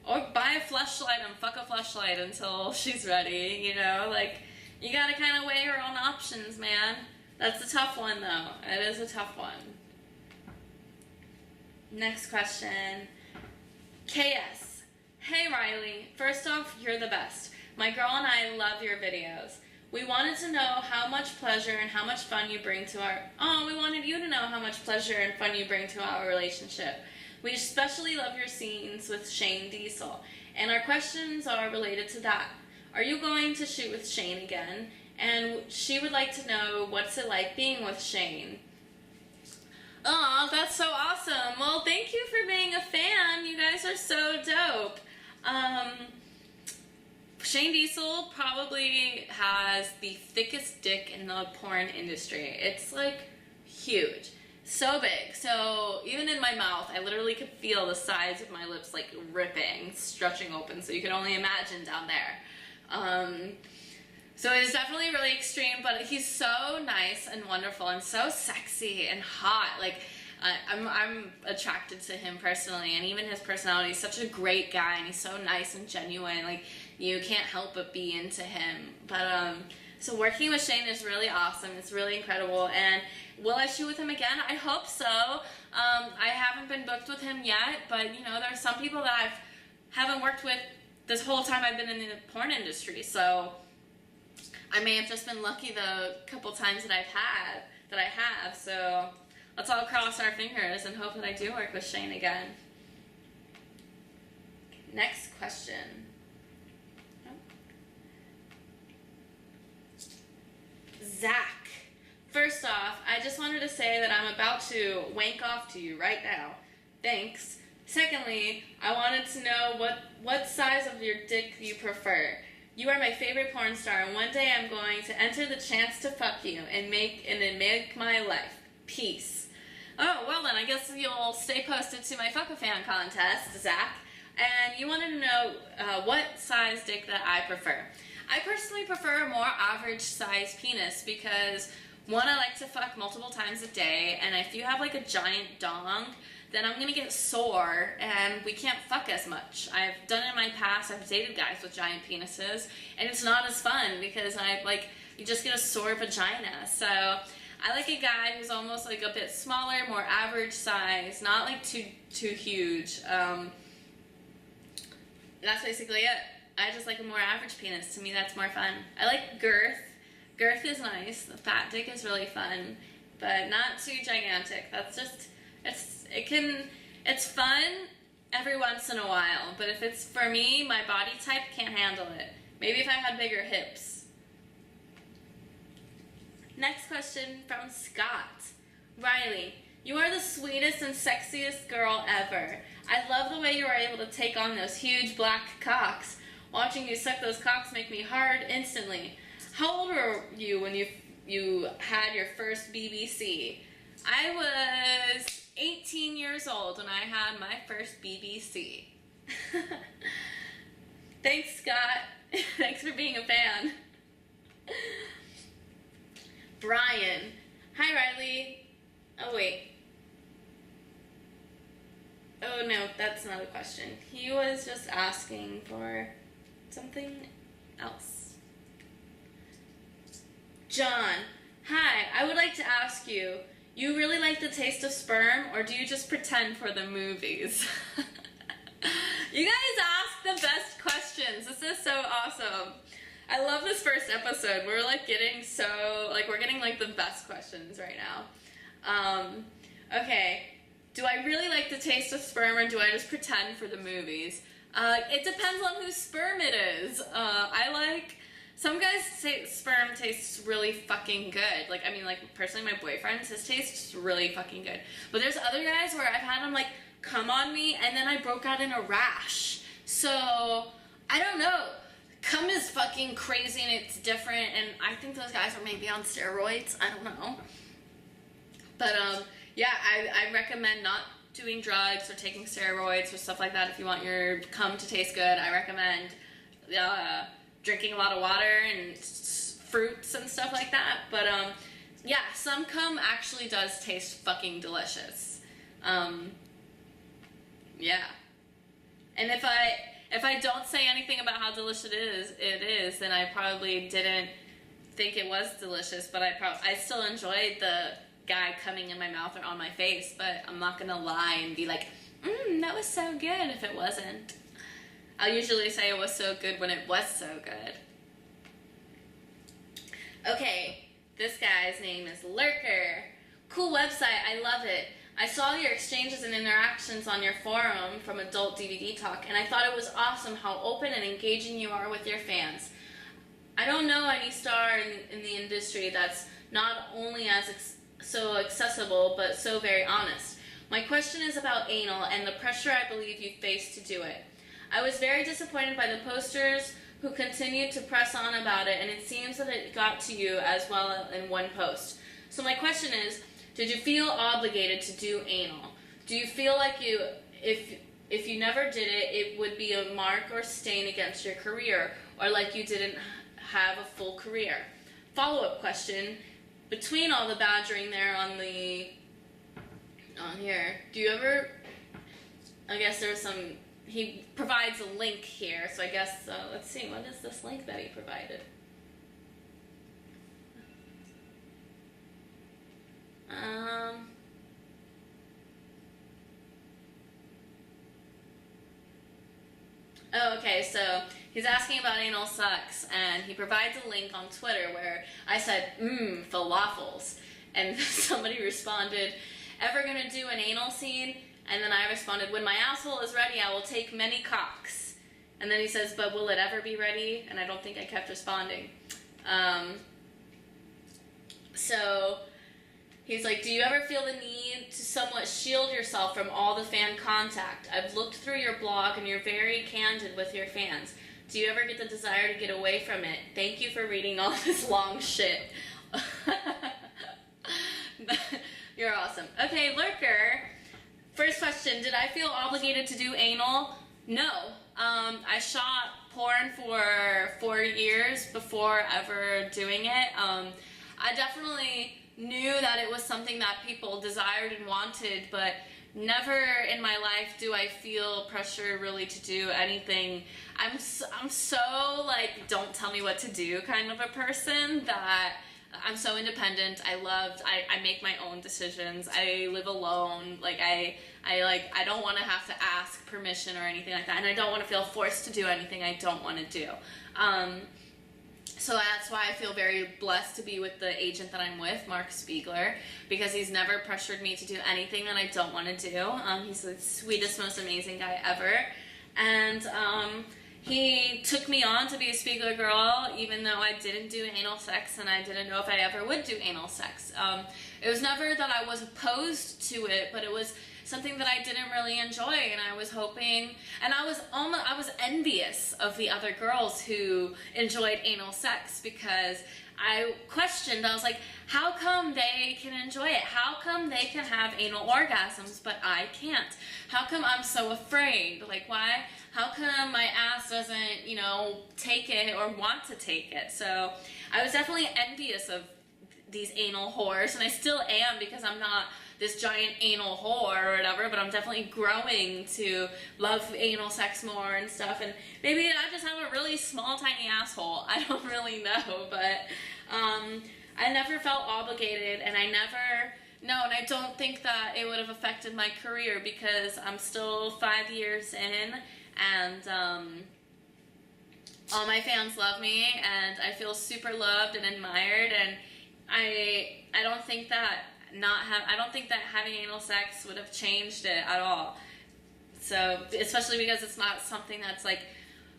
or buy a fleshlight and fuck a fleshlight until she's ready, you know, like, you gotta kind of weigh your own options, man. That's a tough one, though. It is a tough one. Next question. KS. Hey, Riley. First off, you're the best. My girl and I love your videos. We wanted to know how much pleasure and how much fun you bring to we wanted you to know how much pleasure and fun you bring to our relationship. We especially love your scenes with Shane Diesel, and our questions are related to that. Are you going to shoot with Shane again? And she would like to know, what's it like being with Shane? Oh, that's so awesome. Well, thank you for being a fan. You guys are so dope. Shane Diesel probably has the thickest dick in the porn industry. It's like huge. So big. So even in my mouth, I literally could feel the sides of my lips like ripping, stretching open. So you can only imagine down there. So it's definitely really extreme, but he's so nice and wonderful and so sexy and hot. Like, I'm attracted to him personally, and even his personality. He's such a great guy, and he's so nice and genuine. Like, you can't help but be into him. But so working with Shane is really awesome. It's really incredible. And will I shoot with him again? I hope so. I haven't been booked with him yet, but you know, there are some people that I haven't worked with this whole time I've been in the porn industry. So I may have just been lucky the couple times that I have. So let's all cross our fingers and hope that I do work with Shane again. Next question. Zach. First off, I just wanted to say that I'm about to wank off to you right now. Thanks. Secondly, I wanted to know what size of your dick you prefer. You are my favorite porn star, and one day I'm going to enter the chance to fuck you and then make my life. Peace. Oh, well then, I guess you'll stay posted to my Fuck-A-Fan contest, Zach. And you wanted to know what size dick that I prefer. I personally prefer a more average size penis because, one, I like to fuck multiple times a day, and if you have like a giant dong, then I'm gonna get sore and we can't fuck as much. I've done it in my past. I've dated guys with giant penises, and it's not as fun because you just get a sore vagina. So I like a guy who's almost like a bit smaller, more average size, not like too huge. That's basically it. I just like a more average penis. To me, that's more fun. I like girth. Girth is nice. The fat dick is really fun, but not too gigantic. That's just, it's fun every once in a while, but if it's for me, my body type can't handle it. Maybe if I had bigger hips. Next question from Scott. Riley, you are the sweetest and sexiest girl ever. I love the way you are able to take on those huge black cocks. Watching you suck those cocks make me hard instantly. How old were you when you had your first BBC? I was 18 years old when I had my first BBC. Thanks, Scott. Thanks for being a fan. Brian. Hi, Riley. Oh, wait. Oh, no, that's not a question. He was just asking for something else. John. Hi, I would like to ask you, you really like the taste of sperm, or do you just pretend for the movies? You guys ask the best questions. This is so awesome. I love this first episode. We're getting the best questions right now. Okay. Do I really like the taste of sperm, or do I just pretend for the movies? It depends on whose sperm it is. Some guys say sperm tastes really fucking good. Personally, my boyfriend's, his tastes really fucking good. But there's other guys where I've had them, come on me, and then I broke out in a rash. So, I don't know. Cum is fucking crazy, and it's different, and I think those guys are maybe on steroids. I don't know. But, yeah, I recommend not doing drugs or taking steroids or stuff like that if you want your cum to taste good. I recommend drinking a lot of water and fruits and stuff like that. But, yeah, some cum actually does taste fucking delicious. Yeah. And if I don't say anything about how delicious it is, then I probably didn't think it was delicious, but I still enjoyed the guy coming in my mouth or on my face, but I'm not gonna lie and be like, that was so good if it wasn't. I'll usually say it was so good when it was so good. Okay, this guy's name is Lurker. Cool website, I love it. I saw your exchanges and interactions on your forum from Adult DVD Talk, and I thought it was awesome how open and engaging you are with your fans. I don't know any star in the industry that's not only so accessible, but so very honest. My question is about anal and the pressure I believe you face to do it. I was very disappointed by the posters who continued to press on about it, and it seems that it got to you as well in one post. So my question is, did you feel obligated to do anal? Do you feel like if you never did it, it would be a mark or stain against your career, or like you didn't have a full career? Follow-up question, between all the badgering there on here, do you ever, I guess there's some, he provides a link here, so I guess, let's see, what is this link that he provided? Oh, okay, so he's asking about anal sex, and he provides a link on Twitter where I said, falafels, and somebody responded, ever gonna do an anal scene? And then I responded, when my asshole is ready, I will take many cocks. And then he says, but will it ever be ready? And I don't think I kept responding. So he's like, do you ever feel the need to somewhat shield yourself from all the fan contact? I've looked through your blog and you're very candid with your fans. Do you ever get the desire to get away from it? Thank you for reading all this long shit. You're awesome. Okay, Lurker. First question, did I feel obligated to do anal? No. I shot porn for 4 years before ever doing it. I definitely knew that it was something that people desired and wanted, but never in my life do I feel pressure really to do anything. I'm so like, don't tell me what to do kind of a person, that I'm so independent. I make my own decisions. I live alone. Like I don't want to have to ask permission or anything like that, and I don't want to feel forced to do anything I don't want to do. So that's why I feel very blessed to be with the agent that I'm with, Mark Spiegler, because he's never pressured me to do anything that I don't want to do. He's the sweetest, most amazing guy ever. And he took me on to be a Spiegler girl, even though I didn't do anal sex and I didn't know if I ever would do anal sex. It was never that I was opposed to it, but it was something that I didn't really enjoy, and I was hoping, and I was envious of the other girls who enjoyed anal sex, because I questioned, I was like, how come they can enjoy it? How come they can have anal orgasms, but I can't? How come I'm so afraid? Like, why? How come my ass doesn't, you know, take it or want to take it? So I was definitely envious of these anal whores, and I still am, because I'm not this giant anal whore or whatever, but I'm definitely growing to love anal sex more and stuff, and maybe I just have a really small, tiny asshole. I don't really know, but I never felt obligated, and and I don't think that it would have affected my career, because I'm still 5 years in, and all my fans love me, and I feel super loved and admired, and I don't think that having anal sex would have changed it at all. So, especially because it's not something that's like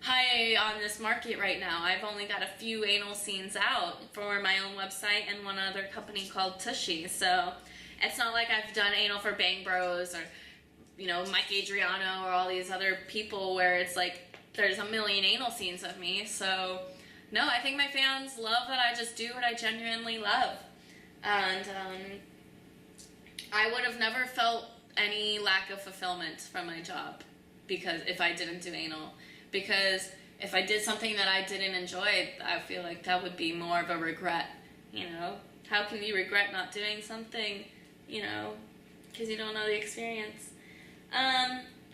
high on this market right now. I've only got a few anal scenes out for my own website and one other company called Tushy. So it's not like I've done anal for Bang Bros or, you know, Mike Adriano or all these other people where it's like there's a million anal scenes of me. So no, I think my fans love that I just do what I genuinely love. And I would have never felt any lack of fulfillment from my job because if I didn't do anal. Because if I did something that I didn't enjoy, I feel like that would be more of a regret, you know? How can you regret not doing something, you know, because you don't know the experience?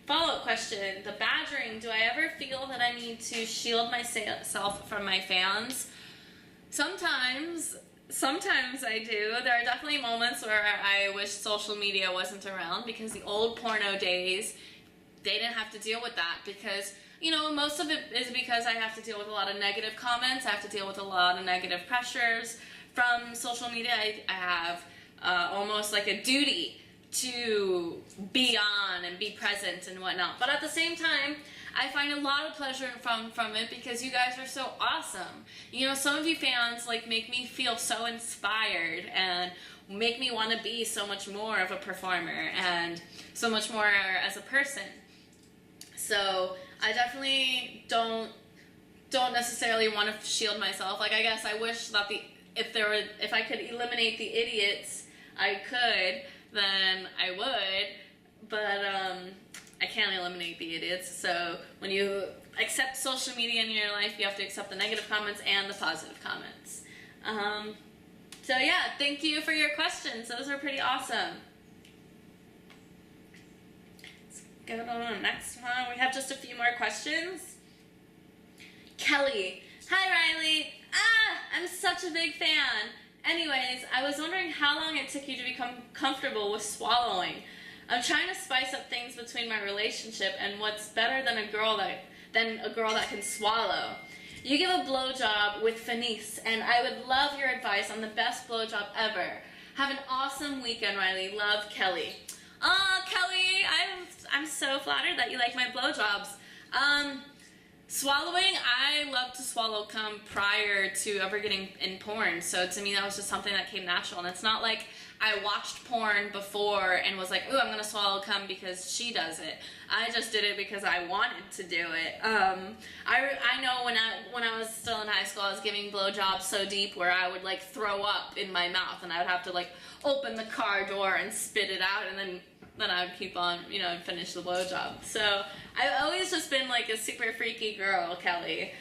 Follow-up question, the badgering, do I ever feel that I need to shield myself from my fans? Sometimes I do. There are definitely moments where I wish social media wasn't around, because the old porno days, they didn't have to deal with that, because, you know, most of it is because I have to deal with a lot of negative comments. I have to deal with a lot of negative pressures from social media. I have almost like a duty to be on and be present and whatnot. But at the same time, I find a lot of pleasure from it because you guys are so awesome. You know, some of you fans like make me feel so inspired and make me want to be so much more of a performer and so much more as a person. So I definitely don't necessarily want to shield myself. Like, I guess I wish that if I could eliminate the idiots, I could, then I would, but I can't eliminate the idiots. So when you accept social media in your life, you have to accept the negative comments and the positive comments. So yeah, thank you for your questions. Those are pretty awesome. Let's go to the next one. We have just a few more questions. Kelly. Hi, Riley. I'm such a big fan. Anyways, I was wondering how long it took you to become comfortable with swallowing. I'm trying to spice up things between my relationship, and what's better than a girl that can swallow. You give a blowjob with finesse, and I would love your advice on the best blowjob ever. Have an awesome weekend, Riley. Love, Kelly. Kelly, I'm so flattered that you like my blowjobs. Swallowing, I love to swallow cum prior to ever getting in porn, so to me that was just something that came natural, and it's not like I watched porn before and was like, ooh, I'm gonna swallow cum because she does it. I just did it because I wanted to do it. I know when I was still in high school, I was giving blowjobs so deep where I would like throw up in my mouth, and I would have to like open the car door and spit it out, and then I would keep on, you know, and finish the blowjob. So I've always just been like a super freaky girl, Kelly.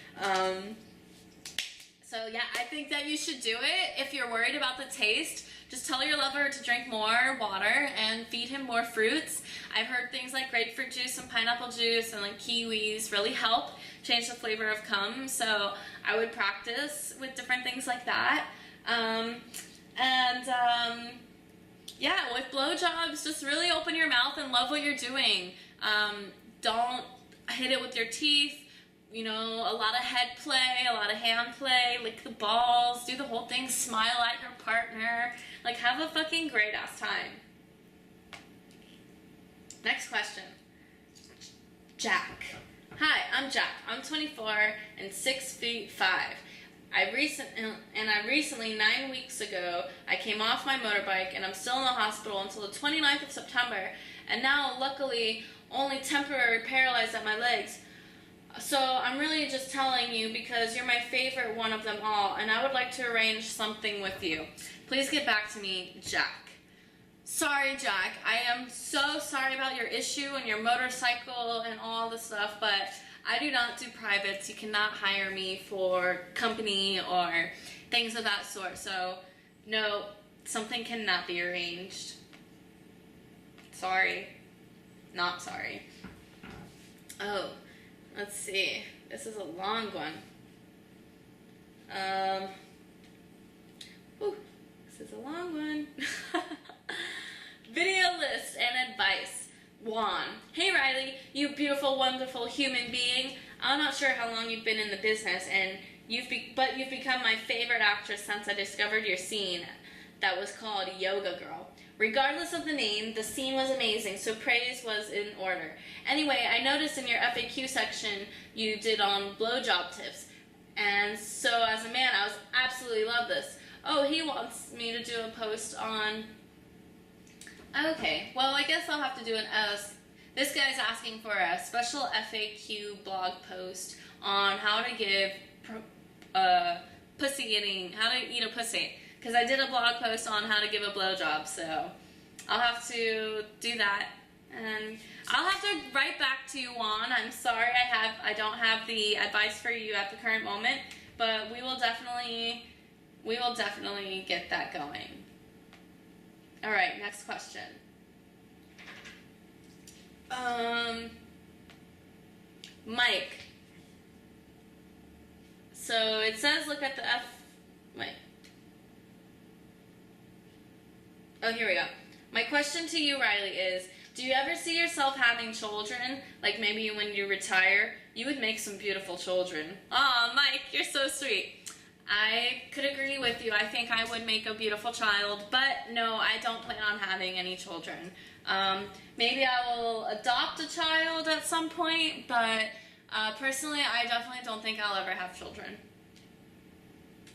So yeah, I think that you should do it. If you're worried about the taste, just tell your lover to drink more water and feed him more fruits. I've heard things like grapefruit juice and pineapple juice and like kiwis really help change the flavor of cum. So I would practice with different things like that. Yeah, with blowjobs, just really open your mouth and love what you're doing. Don't hit it with your teeth. You know, a lot of head play, a lot of hand play, lick the balls, do the whole thing, smile at your partner. Like, have a fucking great ass time. Next question. Jack. Hi, I'm Jack. I'm 24 and 6'5". I recently, 9 weeks ago, I came off my motorbike and I'm still in the hospital until the 29th of September, and now luckily only temporarily paralyzed at my legs. So I'm really just telling you because you're my favorite one of them all, and I would like to arrange something with you. Please get back to me, Jack. Sorry, Jack. I am so sorry about your issue and your motorcycle and all the stuff, but I do not do privates. You cannot hire me for company or things of that sort. So, no, something cannot be arranged. Sorry. Not sorry. Oh, let's see. This is a long one. This is a long one. Video list and advice. Juan. Hey Riley, you beautiful, wonderful human being. I'm not sure how long you've been in the business, and you've become my favorite actress since I discovered your scene that was called Yoga Girl. Regardless of the name, the scene was amazing, so praise was in order. Anyway, I noticed in your FAQ section you did on blowjob tips, and so as a man, I was absolutely love this. Oh, he wants me to do a post on... Okay, well, I guess I'll have to do this guy's asking for a special FAQ blog post on how to give how to eat a pussy. Because I did a blog post on how to give a blowjob, so I'll have to do that. And I'll have to write back to you, Juan. I'm sorry I don't have the advice for you at the current moment, but we will definitely get that going. All right, next question. Mike. So it says look at the wait. Oh, here we go. My question to you, Riley, is do you ever see yourself having children? Like maybe when you retire, you would make some beautiful children. Aw, Mike, you're so sweet. I could agree with you. I think I would make a beautiful child, but no, I don't plan on having any children. Maybe I will adopt a child at some point, but personally, I definitely don't think I'll ever have children.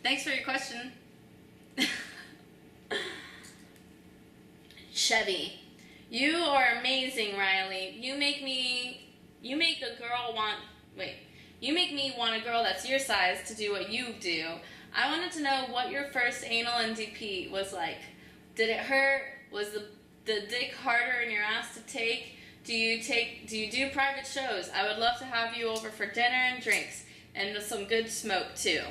Thanks for your question. Chevy. You are amazing, Riley. You make me want a girl that's your size to do what you do. I wanted to know what your first anal and DP was like. Did it hurt? Was the dick harder in your ass to take? Do you do private shows? I would love to have you over for dinner and drinks and some good smoke too.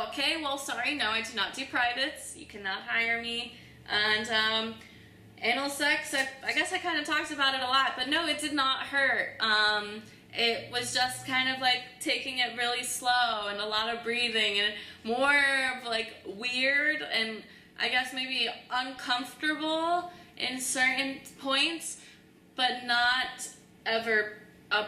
Okay, well sorry, no, I do not do privates. You cannot hire me. And anal sex, I guess I kind of talked about it a lot, but no, it did not hurt. It was just kind of like taking it really slow and a lot of breathing and more of like weird and I guess maybe uncomfortable in certain points, but not ever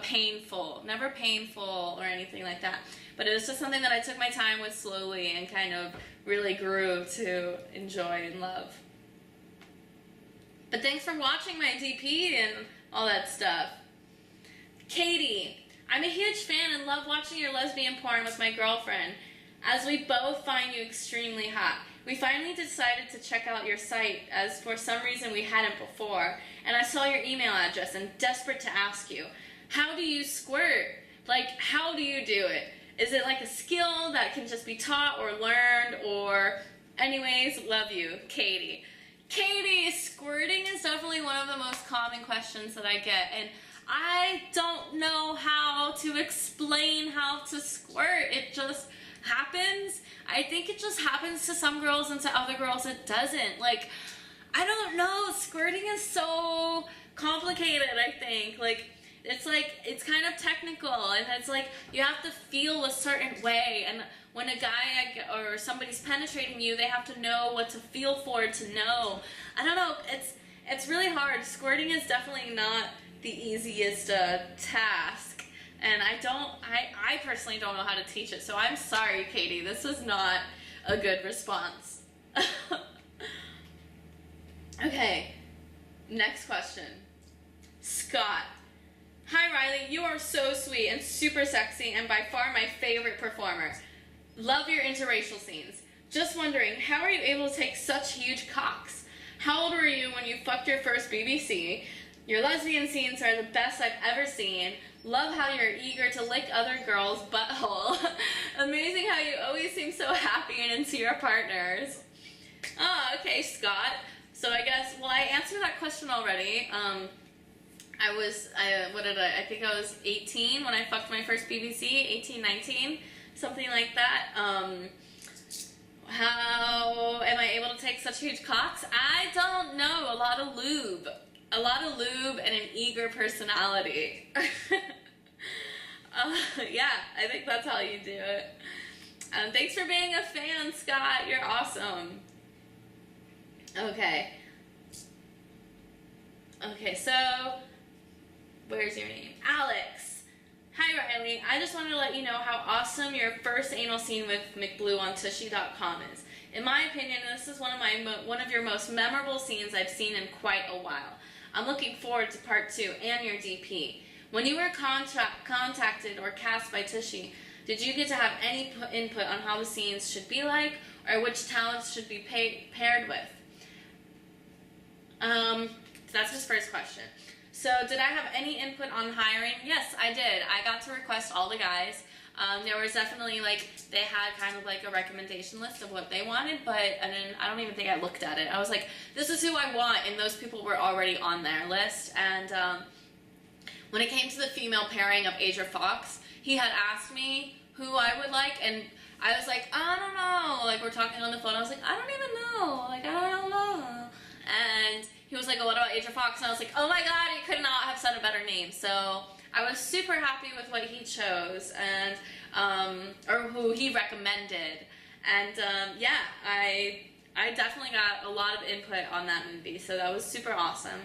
painful. Never painful or anything like that. But it was just something that I took my time with slowly and kind of really grew to enjoy and love. But thanks for watching my DP and all that stuff. Katie, I'm a huge fan and love watching your lesbian porn with my girlfriend, as we both find you extremely hot. We finally decided to check out your site, as for some reason we hadn't before, and I saw your email address and desperate to ask you, how do you squirt? Like, how do you do it? Is it like a skill that can just be taught or learned, or... Anyways, love you, Katie. Katie, squirting is definitely one of the most common questions that I get, and I don't know how to explain how to squirt. It just happens. I think it just happens to some girls, and to other girls it doesn't. Like, I don't know, squirting is so complicated, I think. Like, it's kind of technical, and it's like you have to feel a certain way, and when a guy or somebody's penetrating you, they have to know what to feel for to know. I don't know, it's really hard. Squirting is definitely not the easiest task, and I personally don't know how to teach it, so I'm sorry, Katie, this is not a good response. Okay, next question. Scott. Hi Riley, you are so sweet and super sexy and by far my favorite performer. Love your interracial scenes. Just wondering, how are you able to take such huge cocks? How old were you when you fucked your first BBC? Your lesbian scenes are the best I've ever seen. Love how you're eager to lick other girls' butthole. Amazing how you always seem so happy and into your partners. Oh, okay, Scott. So I guess, well, I answered that question already. I think I was 18 when I fucked my first BBC, 18, 19, something like that. How am I able to take such huge cocks? I don't know, a lot of lube and an eager personality. Yeah, I think that's how you do it. Thanks for being a fan, Scott, you're awesome. Okay, so... Where's your name? Alex. Hi Riley, I just wanted to let you know how awesome your first anal scene with McBlue on Tushy.com is. In my opinion, this is one of your most memorable scenes I've seen in quite a while. I'm looking forward to part 2 and your DP. When you were contacted or cast by Tushy, did you get to have any input on how the scenes should be like, or which talents should be paired with? That's his first question. So, did I have any input on hiring? Yes, I did. I got to request all the guys. There was definitely, like, they had kind of like a recommendation list of what they wanted, and then I don't even think I looked at it. I was like, this is who I want, and those people were already on their list. And when it came to the female pairing of Asia Fox, he had asked me who I would like, and I was like, I don't know. Like, we're talking on the phone. I was like, I don't even know. Like, I don't know. And he was like, oh, what about Asia Fox? And I was like, oh my god, he could not have said a better name. So I was super happy with what he chose, and or who he recommended. And yeah, I definitely got a lot of input on that movie, so that was super awesome.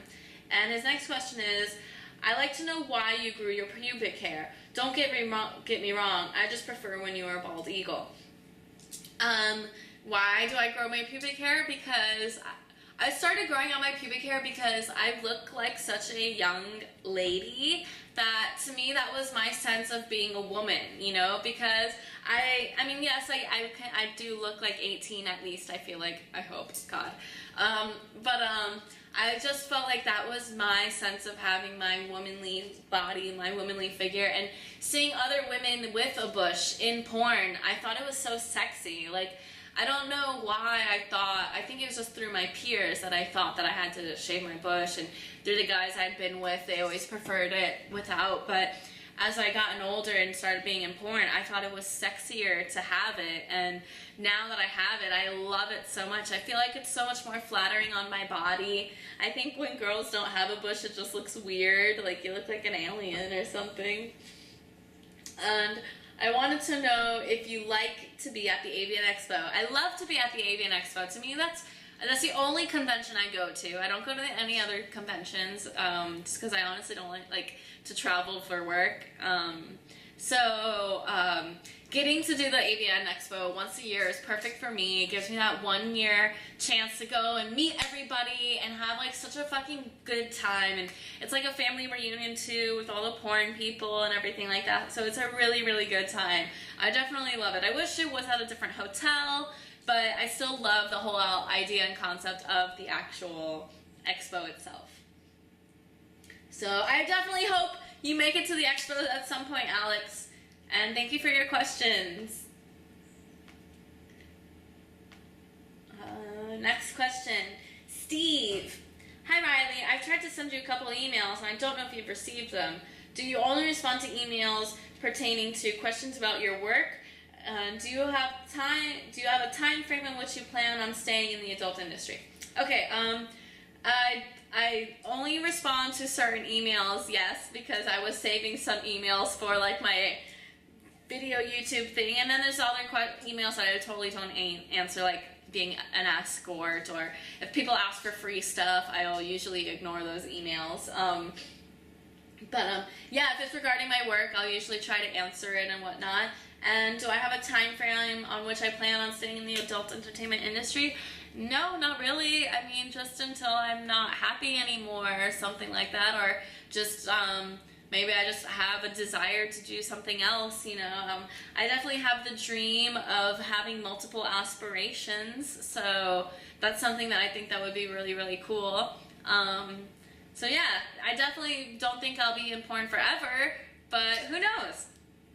And his next question is, I like to know why you grew your pubic hair. Don't get me wrong, I just prefer when you are a bald eagle. Why do I grow my pubic hair? Because I started growing out my pubic hair because I look like such a young lady that, to me, that was my sense of being a woman, you know, because I mean, yes, I do look like 18 at least, I feel like, I hope, God, I just felt like that was my sense of having my womanly body, my womanly figure, and seeing other women with a bush in porn, I thought it was so sexy. Like, I don't know why I think it was just through my peers that I thought that I had to shave my bush, and through the guys I'd been with, they always preferred it without, but as I gotten older and started being in porn, I thought it was sexier to have it, and now that I have it, I love it so much. I feel like it's so much more flattering on my body. I think when girls don't have a bush, it just looks weird, like you look like an alien or something. And I wanted to know if you like to be at the Avian Expo. I love to be at the Avian Expo. To me, that's the only convention I go to. I don't go to any other conventions, just because I honestly don't like to travel for work. So getting to do the AVN Expo once a year is perfect for me. It gives me that 1 year chance to go and meet everybody and have like such a fucking good time. And it's like a family reunion too, with all the porn people and everything like that. So it's a really, really good time. I definitely love it. I wish it was at a different hotel, but I still love the whole idea and concept of the actual expo itself. So I definitely hope you make it to the expo at some point, Alex. And thank you for your questions. Next question. Steve. Hi, Riley. I've tried to send you a couple of emails, and I don't know if you've received them. Do you only respond to emails pertaining to questions about your work? Do you have a time frame in which you plan on staying in the adult industry? Okay, I only respond to certain emails, yes, because I was saving some emails for like my video YouTube thing, and then there's other emails that I totally don't answer, like being an escort, or if people ask for free stuff, I'll usually ignore those emails. Yeah, if it's regarding my work, I'll usually try to answer it and whatnot. And do I have a time frame on which I plan on staying in the adult entertainment industry? No, not really. I mean, just until I'm not happy anymore or something like that, or just maybe I just have a desire to do something else, you know. I definitely have the dream of having multiple aspirations, so that's something that I think that would be really, really cool. So yeah, I definitely don't think I'll be in porn forever, but who knows?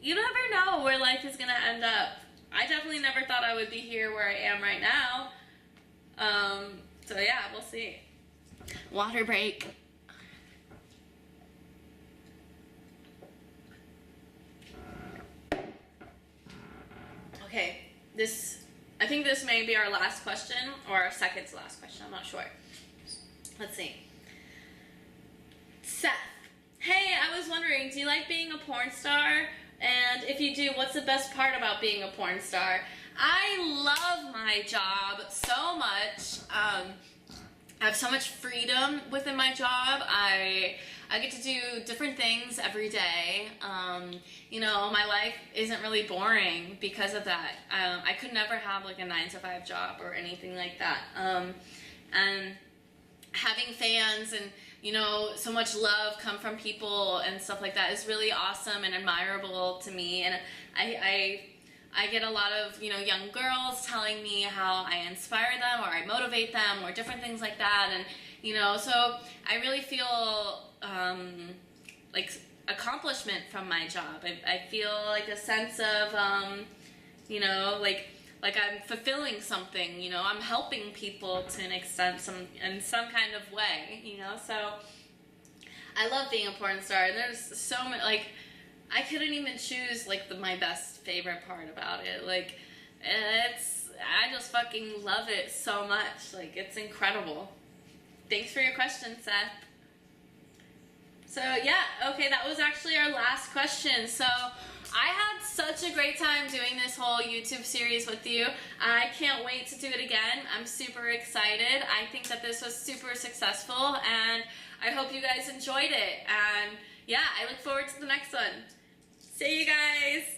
You never know where life is gonna end up. I definitely never thought I would be here where I am right now. So yeah, we'll see. Water break. Okay, I think this may be our last question, or our second to last question, I'm not sure. Let's see. Seth. Hey, I was wondering, do you like being a porn star? And if you do, what's the best part about being a porn star? I love my job so much. I have so much freedom within my job. I get to do different things every day. You know, my life isn't really boring because of that. I could never have like a 9-to-5 job or anything like that. And having fans and, you know, so much love come from people and stuff like that is really awesome and admirable to me. And I get a lot of, you know, young girls telling me how I inspire them or I motivate them or different things like that. And, you know, so I really feel like accomplishment from my job. I feel like a sense of, you know, like I'm fulfilling something, you know, I'm helping people to an extent, in some kind of way, you know. So I love being a porn star, and there's so many, like, I couldn't even choose like my best favorite part about it. Like, I just fucking love it so much. Like, it's incredible. Thanks for your question, Seth. So yeah, okay, that was actually our last question. So I had such a great time doing this whole YouTube series with you. I can't wait to do it again. I'm super excited. I think that this was super successful, and I hope you guys enjoyed it. And yeah, I look forward to the next one. See you guys!